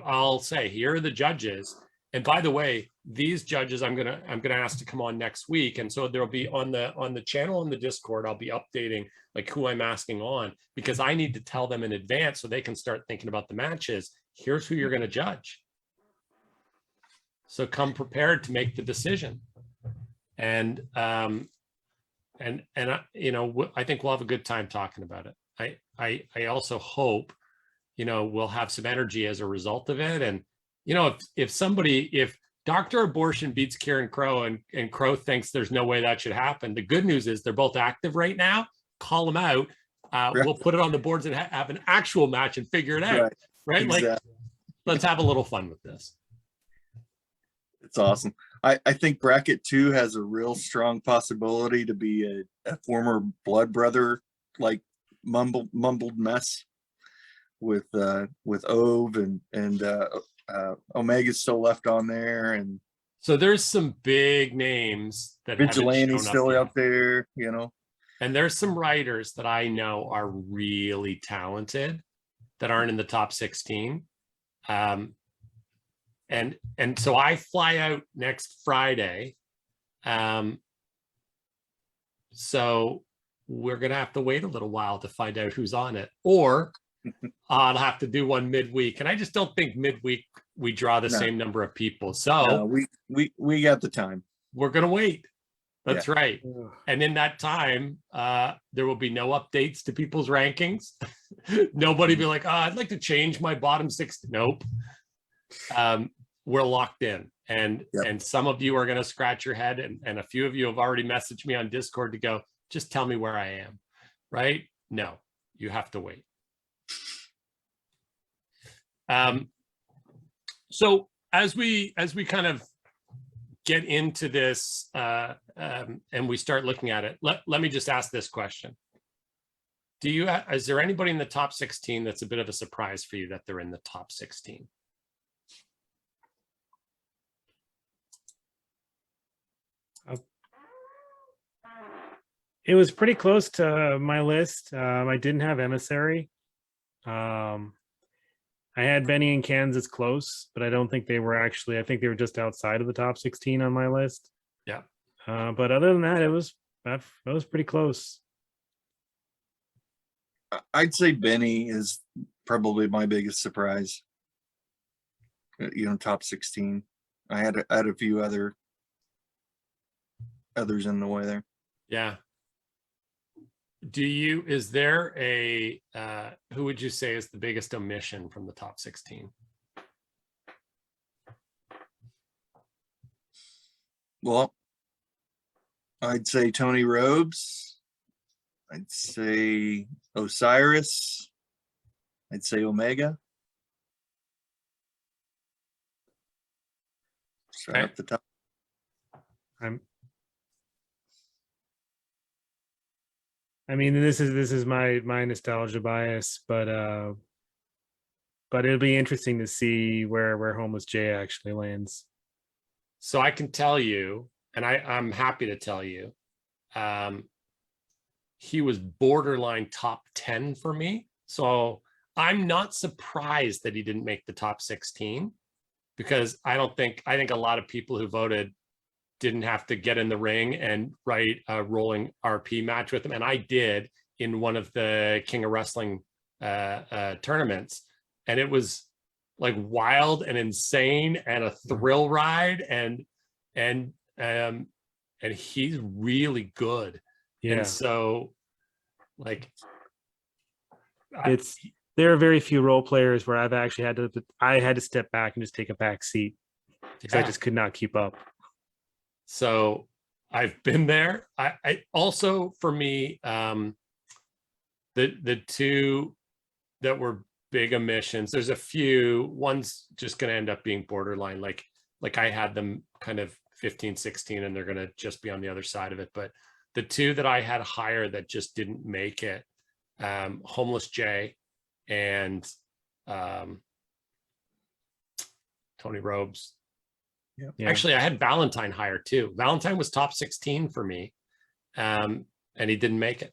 I'll say, here are the judges. And by the way, these judges I'm gonna ask to come on next week. And so there'll be on the channel in the Discord, I'll be updating like who I'm asking on, because I need to tell them in advance so they can start thinking about the matches. Here's who you're going to judge. So come prepared to make the decision. And I think we'll have a good time talking about it. I also hope, we'll have some energy as a result of it. And, if Dr. Abortion beats Kieran Crowe and Crowe thinks there's no way that should happen, the good news is they're both active right now. Call them out. We'll put it on the boards and have an actual match and figure it out. Right? Exactly. Like, let's have a little fun with this. It's awesome. I think bracket 2 has a real strong possibility to be a former blood brother, like mumbled mess with Ove and Omega's still left on there, and so there's some big names that Vigilante's still out there, and there's some writers that I know are really talented that aren't in the top 16. And so I fly out next Friday. So we're going to have to wait a little while to find out who's on it, or I'll have to do one midweek. And I just don't think midweek we draw the same number of people. So we got the time. We're going to wait. That's right. Ugh. And in that time, there will be no updates to people's rankings. Nobody be like, I'd like to change my bottom six. Nope. We're locked in. And some of you are going to scratch your head. And a few of you have already messaged me on Discord to go, just tell me where I am. Right? No, you have to wait. So as we kind of get into this and we start looking at it, let me just ask this question. Is there anybody in the top 16 that's a bit of a surprise for you that they're in the top 16? It was pretty close to my list. I didn't have Emissary. I had Benny and Kansas close, but I don't think they were actually, I think they were just outside of the top 16 on my list. Yeah. But other than that, it was pretty close. I'd say Benny is probably my biggest surprise. Top 16. I had a few others in the way there. Yeah. Is there who would you say is the biggest omission from the top 16? Well, I'd say Tony Robes. I'd say Osiris. I'd say Omega. So Okay. at the top. I mean, this is my nostalgia bias, but it'll be interesting to see where Homeless Jay actually lands. So I can tell you, and I'm happy to tell you, he was borderline top 10 for me. So I'm not surprised that he didn't make the top 16, because I think a lot of people who voted didn't have to get in the ring and write a rolling RP match with him. And I did in one of the King of Wrestling tournaments. And it was like wild and insane and a thrill ride. And he's really good. Yeah. And so there are very few role players where I've actually had to step back and just take a back seat because I just could not keep up. So I've been there. I also, for me, the two that were big omissions, there's a few. One's just going to end up being borderline. Like I had them kind of 15, 16, and they're going to just be on the other side of it. But the two that I had higher that just didn't make it, Homeless Jay and Tony Robes. Yeah. Actually, I had Valentine higher too. Valentine was top 16 for me, and he didn't make it.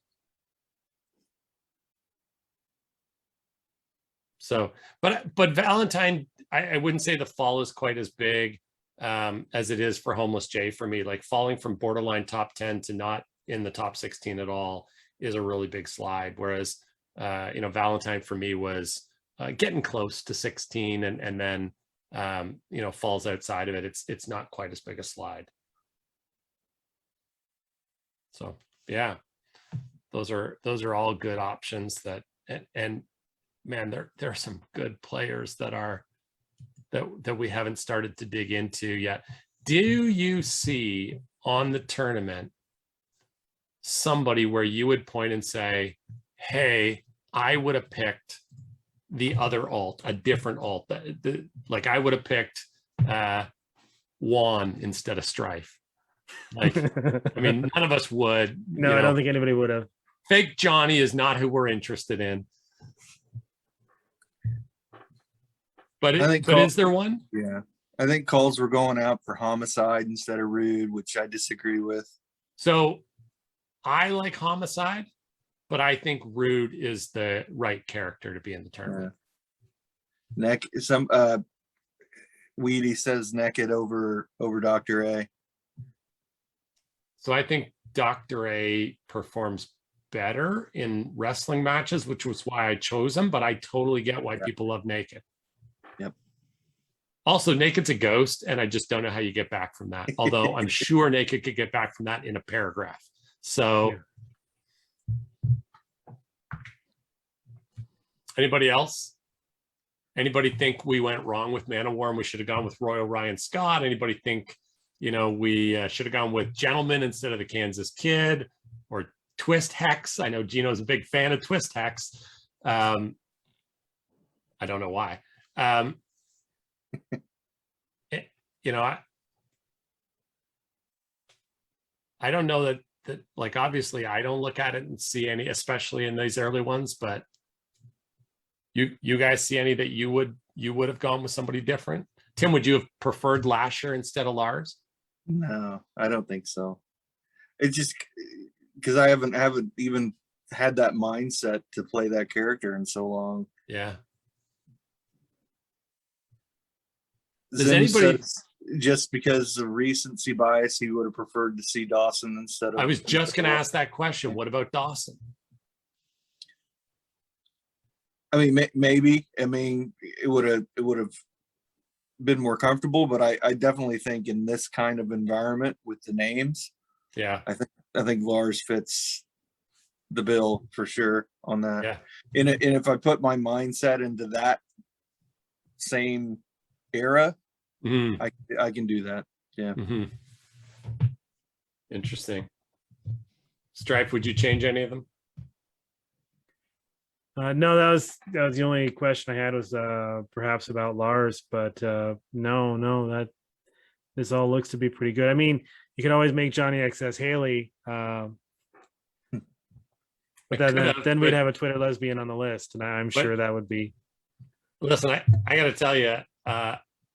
So, but Valentine, I wouldn't say the fall is quite as big as it is for Homeless Jay for me. Like falling from borderline top 10 to not in the top 16 at all is a really big slide. Whereas, Valentine for me was getting close to 16 and then falls outside of it. It's not quite as big a slide. So yeah, those are all good options and man, there are some good players that we haven't started to dig into yet. Do you see on the tournament somebody where you would point and say, hey, I would have picked the other alt, a different alt, like I would have picked Juan instead of Stryfe. Like, I mean, none of us would. No, I don't think anybody would have. Fake Johnny is not who we're interested in. But is there one? Yeah, I think calls were going out for Homicide instead of Rude, which I disagree with. So I like Homicide, but I think Rude is the right character to be in the tournament. Weedy says Naked over Dr. A. So I think Dr. A performs better in wrestling matches, which was why I chose him, but I totally get why people love Naked. Yep. Also, Naked's a ghost, and I just don't know how you get back from that. Although I'm sure Naked could get back from that in a paragraph. So, anybody else? Anybody think we went wrong with Man of War and we should have gone with Royal Ryan Scott? Anybody think, we should have gone with Gentleman instead of the Kansas Kid or Twist Hex? I know Gino's a big fan of Twist Hex. I don't know why. I don't know that like, obviously I don't look at it and see any, especially in these early ones, but you guys see any that you would have gone with somebody different? Tim, would you have preferred Lasher instead of Lars? No, I don't think so. It's just because I haven't even had that mindset to play that character in so long. Yeah. Does anybody just because of recency bias, he would have preferred to see Dawson instead of? I was just going to ask that question. What about Dawson? I mean, maybe. I mean, it would have been more comfortable, but I definitely think in this kind of environment with the names, yeah, I think Lars fits the bill for sure on that. Yeah. And if I put my mindset into that same era, I can do that. Yeah. Interesting. Stryfe, would you change any of them? No, that was the only question I had was perhaps about Lars, but no, that this all looks to be pretty good. I mean, you can always make Johnny XS Haley, but then we'd have a Twitter lesbian on the list, and I'm sure that would be. Listen, I got to tell you,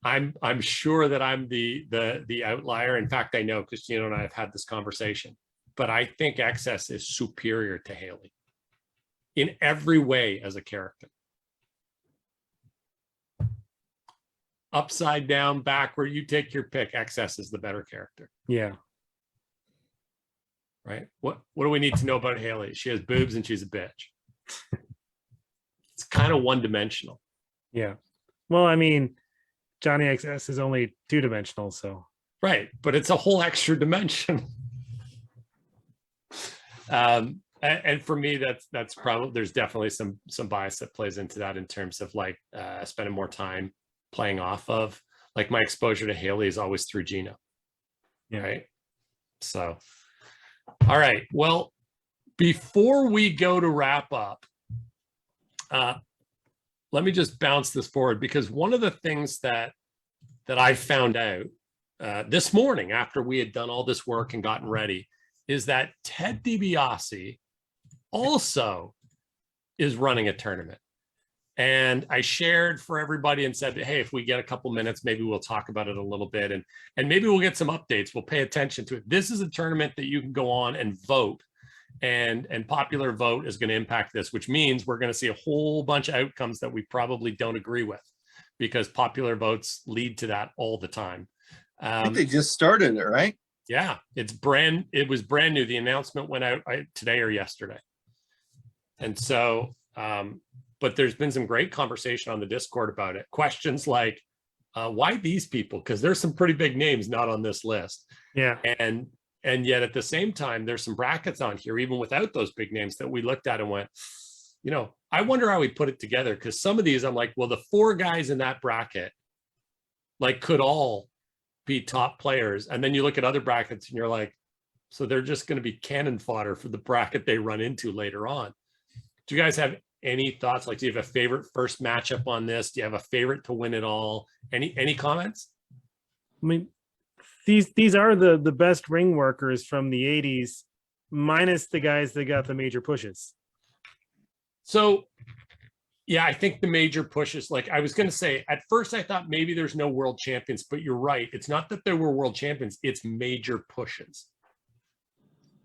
I'm sure that I'm the outlier. In fact, I know because Gino and I have had this conversation, but I think XS is superior to Haley in every way as a character. Upside down, backward, you take your pick. XS is the better character. Yeah. Right. What do we need to know about Haley? She has boobs and she's a bitch. It's kind of one-dimensional. Yeah. Well, I mean, Johnny XS is only two-dimensional, so. Right, but it's a whole extra dimension. And for me, that's probably, there's definitely some bias that plays into that in terms of like spending more time playing off of, like, my exposure to Haley is always through Gino. Yeah. Right. So, all right. Well, before we go to wrap up, let me just bounce this forward, because one of the things that I found out this morning after we had done all this work and gotten ready is that Ted DiBiase also is running a tournament. And I shared for everybody and said, hey, if we get a couple minutes, maybe we'll talk about it a little bit, and maybe we'll get some updates. We'll pay attention to it. This is a tournament that you can go on and vote, and popular vote is going to impact this, which means we're going to see a whole bunch of outcomes that we probably don't agree with, because popular votes lead to that all the time. I think they just started it, right? Yeah, it was brand new. The announcement went out today or yesterday. And so, but there's been some great conversation on the Discord about it. Questions like, why these people? Because there's some pretty big names not on this list. Yeah. And yet at the same time, there's some brackets on here, even without those big names, that we looked at and went, I wonder how we put it together. Because some of these, I'm like, well, the four guys in that bracket, like, could all be top players. And then you look at other brackets and you're like, so they're just going to be cannon fodder for the bracket they run into later on. Do you guys have any thoughts? Like, do you have a favorite first matchup on this? Do you have a favorite to win it all? Any comments? I mean, these are the best ring workers from the 80s, minus the guys that got the major pushes. So, yeah, I think the major pushes, like I was going to say, at first I thought maybe there's no world champions, but you're right. It's not that there were world champions, it's major pushes.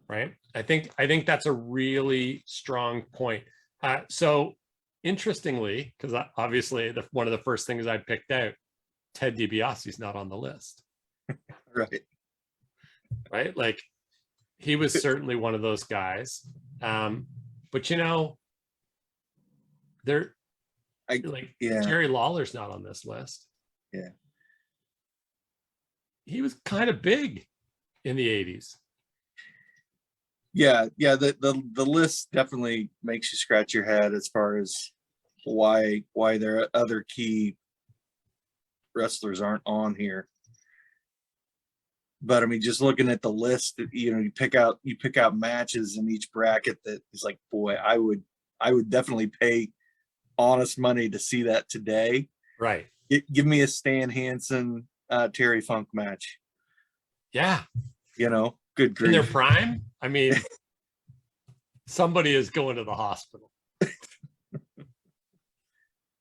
Right? I think that's a really strong point. So interestingly, because obviously one of the first things I picked out, Ted DiBiase is not on the list. Right. Right? Like, he was certainly one of those guys. But Jerry Lawler's not on this list. Yeah. he was kind of big in the 80s. Yeah, the list definitely makes you scratch your head as far as why there are other key wrestlers aren't on here. But I mean, just looking at the list, you pick out matches in each bracket that is like, boy, I would definitely pay honest money to see that today. Right. Give me a Stan Hansen, Terry Funk match. Yeah. Good grief. In their prime. I mean, somebody is going to the hospital.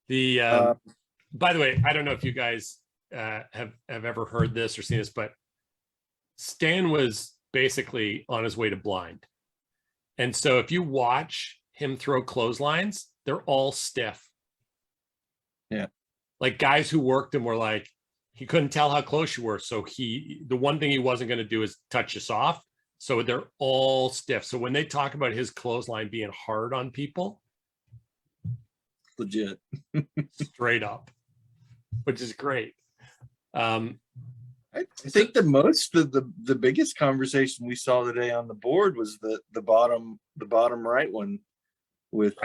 By the way, I don't know if you guys have ever heard this or seen this, but Stan was basically on his way to blind. And so if you watch him throw clotheslines, they're all stiff. Yeah. Like guys who worked him were like, he couldn't tell how close you were. So the one thing he wasn't going to do is touch you soft. So they're all stiff. So when they talk about his clothesline being hard on people, legit, straight up, which is great. I think the biggest conversation we saw today on the board was the bottom right one with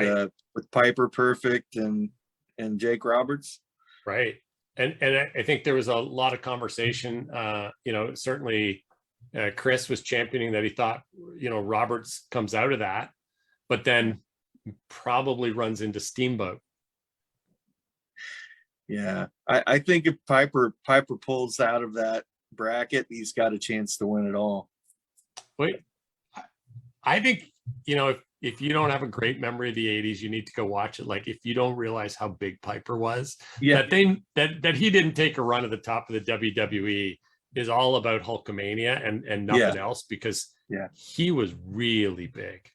Piper Perfect and Jake Roberts. Right. And I think there was a lot of conversation, certainly Chris was championing that he thought, Roberts comes out of that, but then probably runs into Steamboat. Yeah. I think if Piper pulls out of that bracket, he's got a chance to win it all. Wait, I think, if you don't have a great memory of the 80s, you need to go watch it. Like if you don't realize how big Piper was, that he didn't take a run at the top of the WWE is all about Hulkamania and nothing else, because he was really big.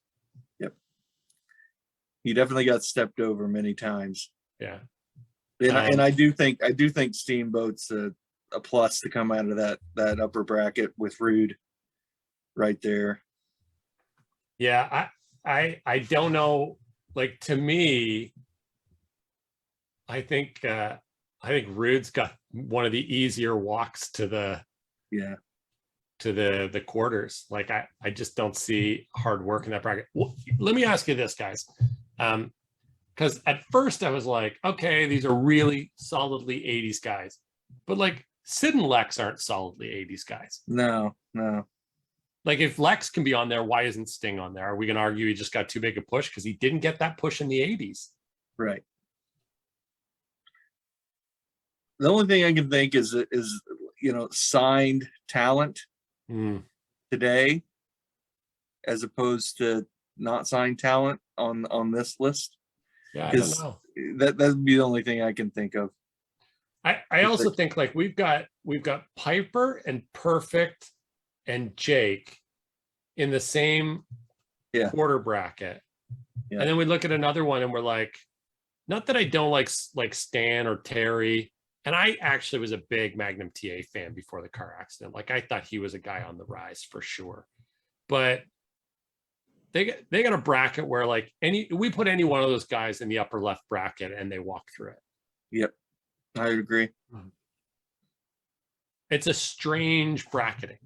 Yep. He definitely got stepped over many times. Yeah. And I do think Steamboat's a plus to come out of that upper bracket with Rude right there. Yeah, I don't know. Like to me, I think Rude's got one of the easier walks to the quarters. Like I just don't see hard work in that bracket. Well, let me ask you this, guys. Because at first I was like, okay, these are really solidly 80s guys, but like Sid and Lex aren't solidly 80s guys. No. Like if Lex can be on there, why isn't Sting on there? Are we going to argue he just got too big a push because he didn't get that push in the 80s? Right. The only thing I can think is signed talent today, as opposed to not signed talent on this list. Yeah, I don't know. That'd be the only thing I can think of. I also think like we've got Piper and Perfect and Jake in the same quarter bracket. Yeah. And then we look at another one and we're like, not that I don't like Stan or Terry. And I actually was a big Magnum TA fan before the car accident. Like I thought he was a guy on the rise for sure. But they got a bracket where like we put any one of those guys in the upper left bracket and they walk through it. Yep. I would agree. It's a strange bracketing,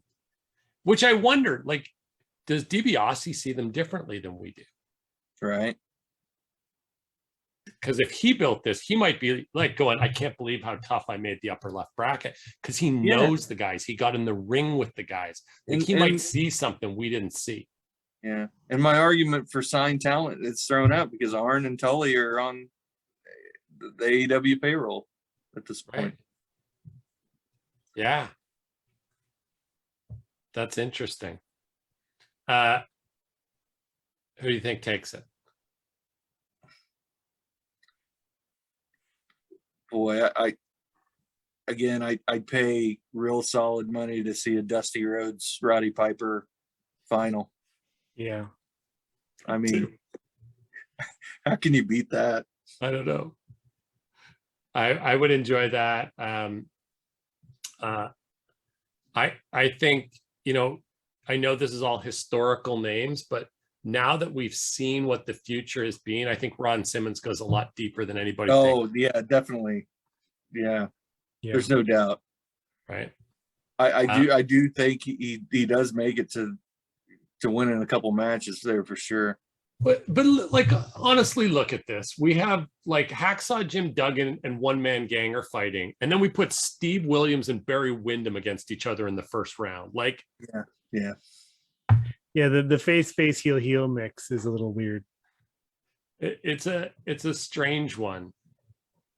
which I wondered, like, does DiBiase see them differently than we do? Right. Because if he built this, he might be like going, I can't believe how tough I made the upper left bracket, because he knows the guys. He got in the ring with the guys. Like he might see something we didn't see. Yeah. And my argument for signed talent is thrown out because Arn and Tully are on the AEW payroll at this point. Right. Yeah. That's interesting. Who do you think takes it? Boy, I'd pay real solid money to see a Dusty Rhodes Roddy Piper final. Yeah. I mean, how can you beat that? I don't know. I would enjoy that. I think, I know this is all historical names, but now that we've seen what the future has been, I think Ron Simmons goes a lot deeper than anybody thinks. Yeah, definitely. Yeah. There's no doubt. Right. I do think he does make it to win in a couple matches there for sure. But like, honestly, look at this. We have like Hacksaw Jim Duggan and One Man Gang are fighting, and then we put Steve Williams and Barry Windham against each other in the first round. Like, yeah. The face heel mix is a little weird. It's a strange one.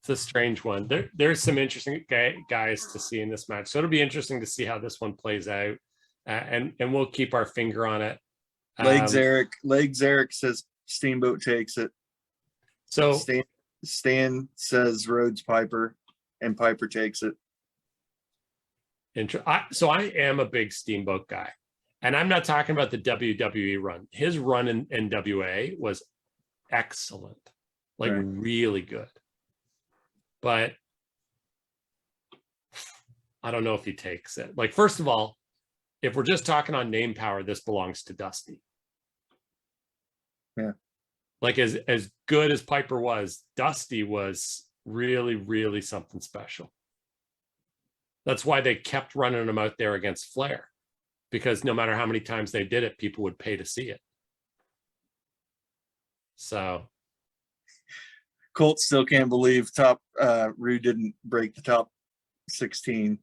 It's a strange one. There's some interesting guys to see in this match, so it'll be interesting to see how this one plays out, and we'll keep our finger on it. Legs Eric says Steamboat takes it. So Stan says Rhodes Piper, and Piper takes it. So I am a big Steamboat guy, and I'm not talking about the WWE run. His run in NWA was excellent, like really good. But I don't know if he takes it. Like, first of all, if we're just talking on name power, this belongs to Dusty. Yeah. Like, as good as Piper was, Dusty was really, really something special. That's why they kept running him out there against Flair, because no matter how many times they did it, people would pay to see it. So Colt still can't believe Rude didn't break the top 16.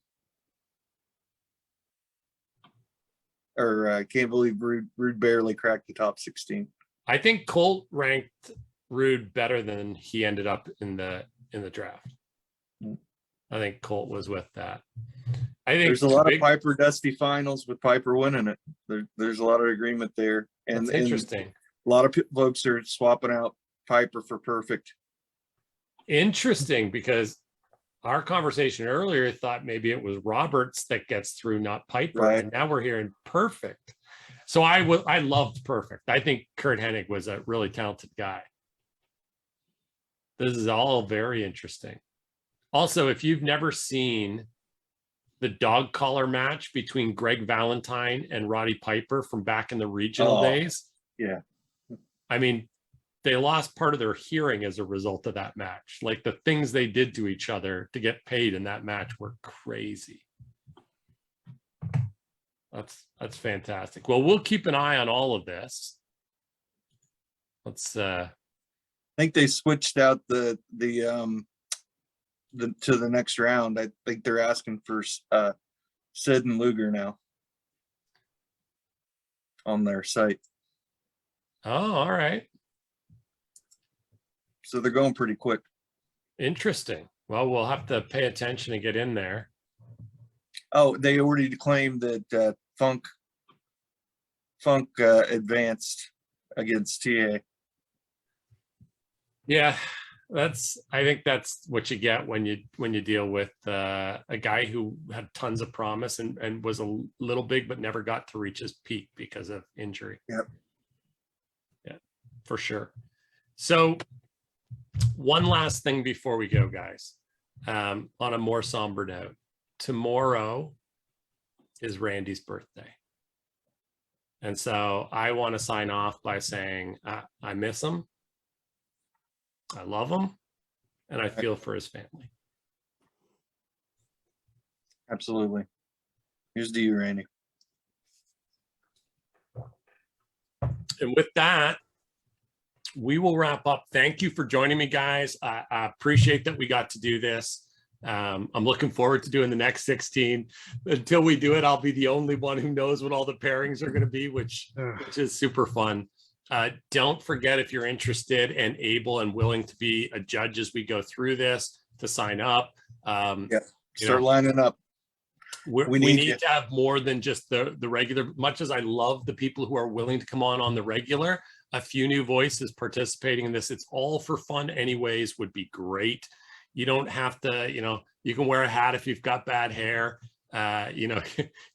Or can't believe Rude barely cracked the top 16. I think Colt ranked Rude better than he ended up in the draft. I think Colt was with that. I think there's a lot of Piper Dusty finals with Piper winning it. There's a lot of agreement there, and that's interesting. And a lot of folks are swapping out Piper for Perfect. Interesting, because our conversation earlier thought maybe it was Roberts that gets through, not Piper, right. And now we're hearing Perfect. So I loved Perfect. I think Kurt Hennig was a really talented guy. This is all very interesting. Also, if you've never seen the dog collar match between Greg Valentine and Roddy Piper from back in the regional days, yeah, I mean, they lost part of their hearing as a result of that match. Like, the things they did to each other to get paid in that match were crazy. That's fantastic. Well, we'll keep an eye on all of this. Let's I think they switched out the to the next round. I think they're asking for Sid and Luger now on their site. Oh, all right. So they're going pretty quick. Interesting. Well, we'll have to pay attention and get in there. Oh, they already claimed that Funk advanced against TA. Yeah, I think that's what you get when you deal with a guy who had tons of promise and was a little big but never got to reach his peak because of injury. Yep. Yeah, for sure. So one last thing before we go, guys, on a more somber note. Tomorrow is Randy's birthday. And so I want to sign off by saying I miss him. I love him. And I feel for his family. Absolutely. Here's to you, Randy. And with that, we will wrap up. Thank you for joining me, guys. I appreciate that we got to do this. I'm looking forward to doing the next 16. Until we do it, I'll be the only one who knows what all the pairings are going to be, which is super fun. Don't forget, if you're interested and able and willing to be a judge as we go through this, to sign up. Start lining up. We need to have more than just the regular. Much as I love the people who are willing to come on the regular, a few new voices participating in this. It's all for fun anyways, would be great. You don't have to, you can wear a hat if you've got bad hair. You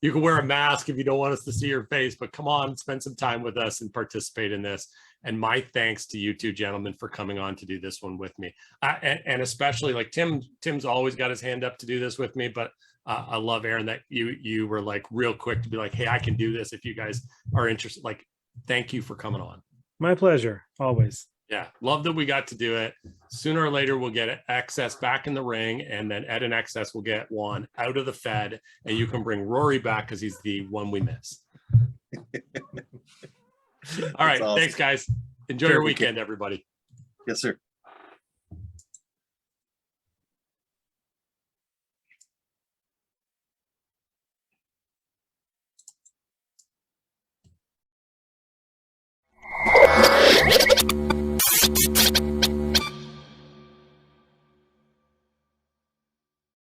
can wear a mask if you don't want us to see your face, but come on, spend some time with us and participate in this. And my thanks to you two gentlemen for coming on to do this one with me. And especially, like, Tim's always got his hand up to do this with me, but I love, Aaron, that you were like real quick to be like, hey, I can do this if you guys are interested. Like, thank you for coming on. My pleasure, always. Yeah, love that we got to do it. Sooner or later, we'll get XS back in the ring, and then Ed and XS will get one out of the Fed, and you can bring Rory back because he's the one we missed. All right, awesome. thanks, guys. Enjoy Sure, your we can. weekend, everybody. Yes, sir.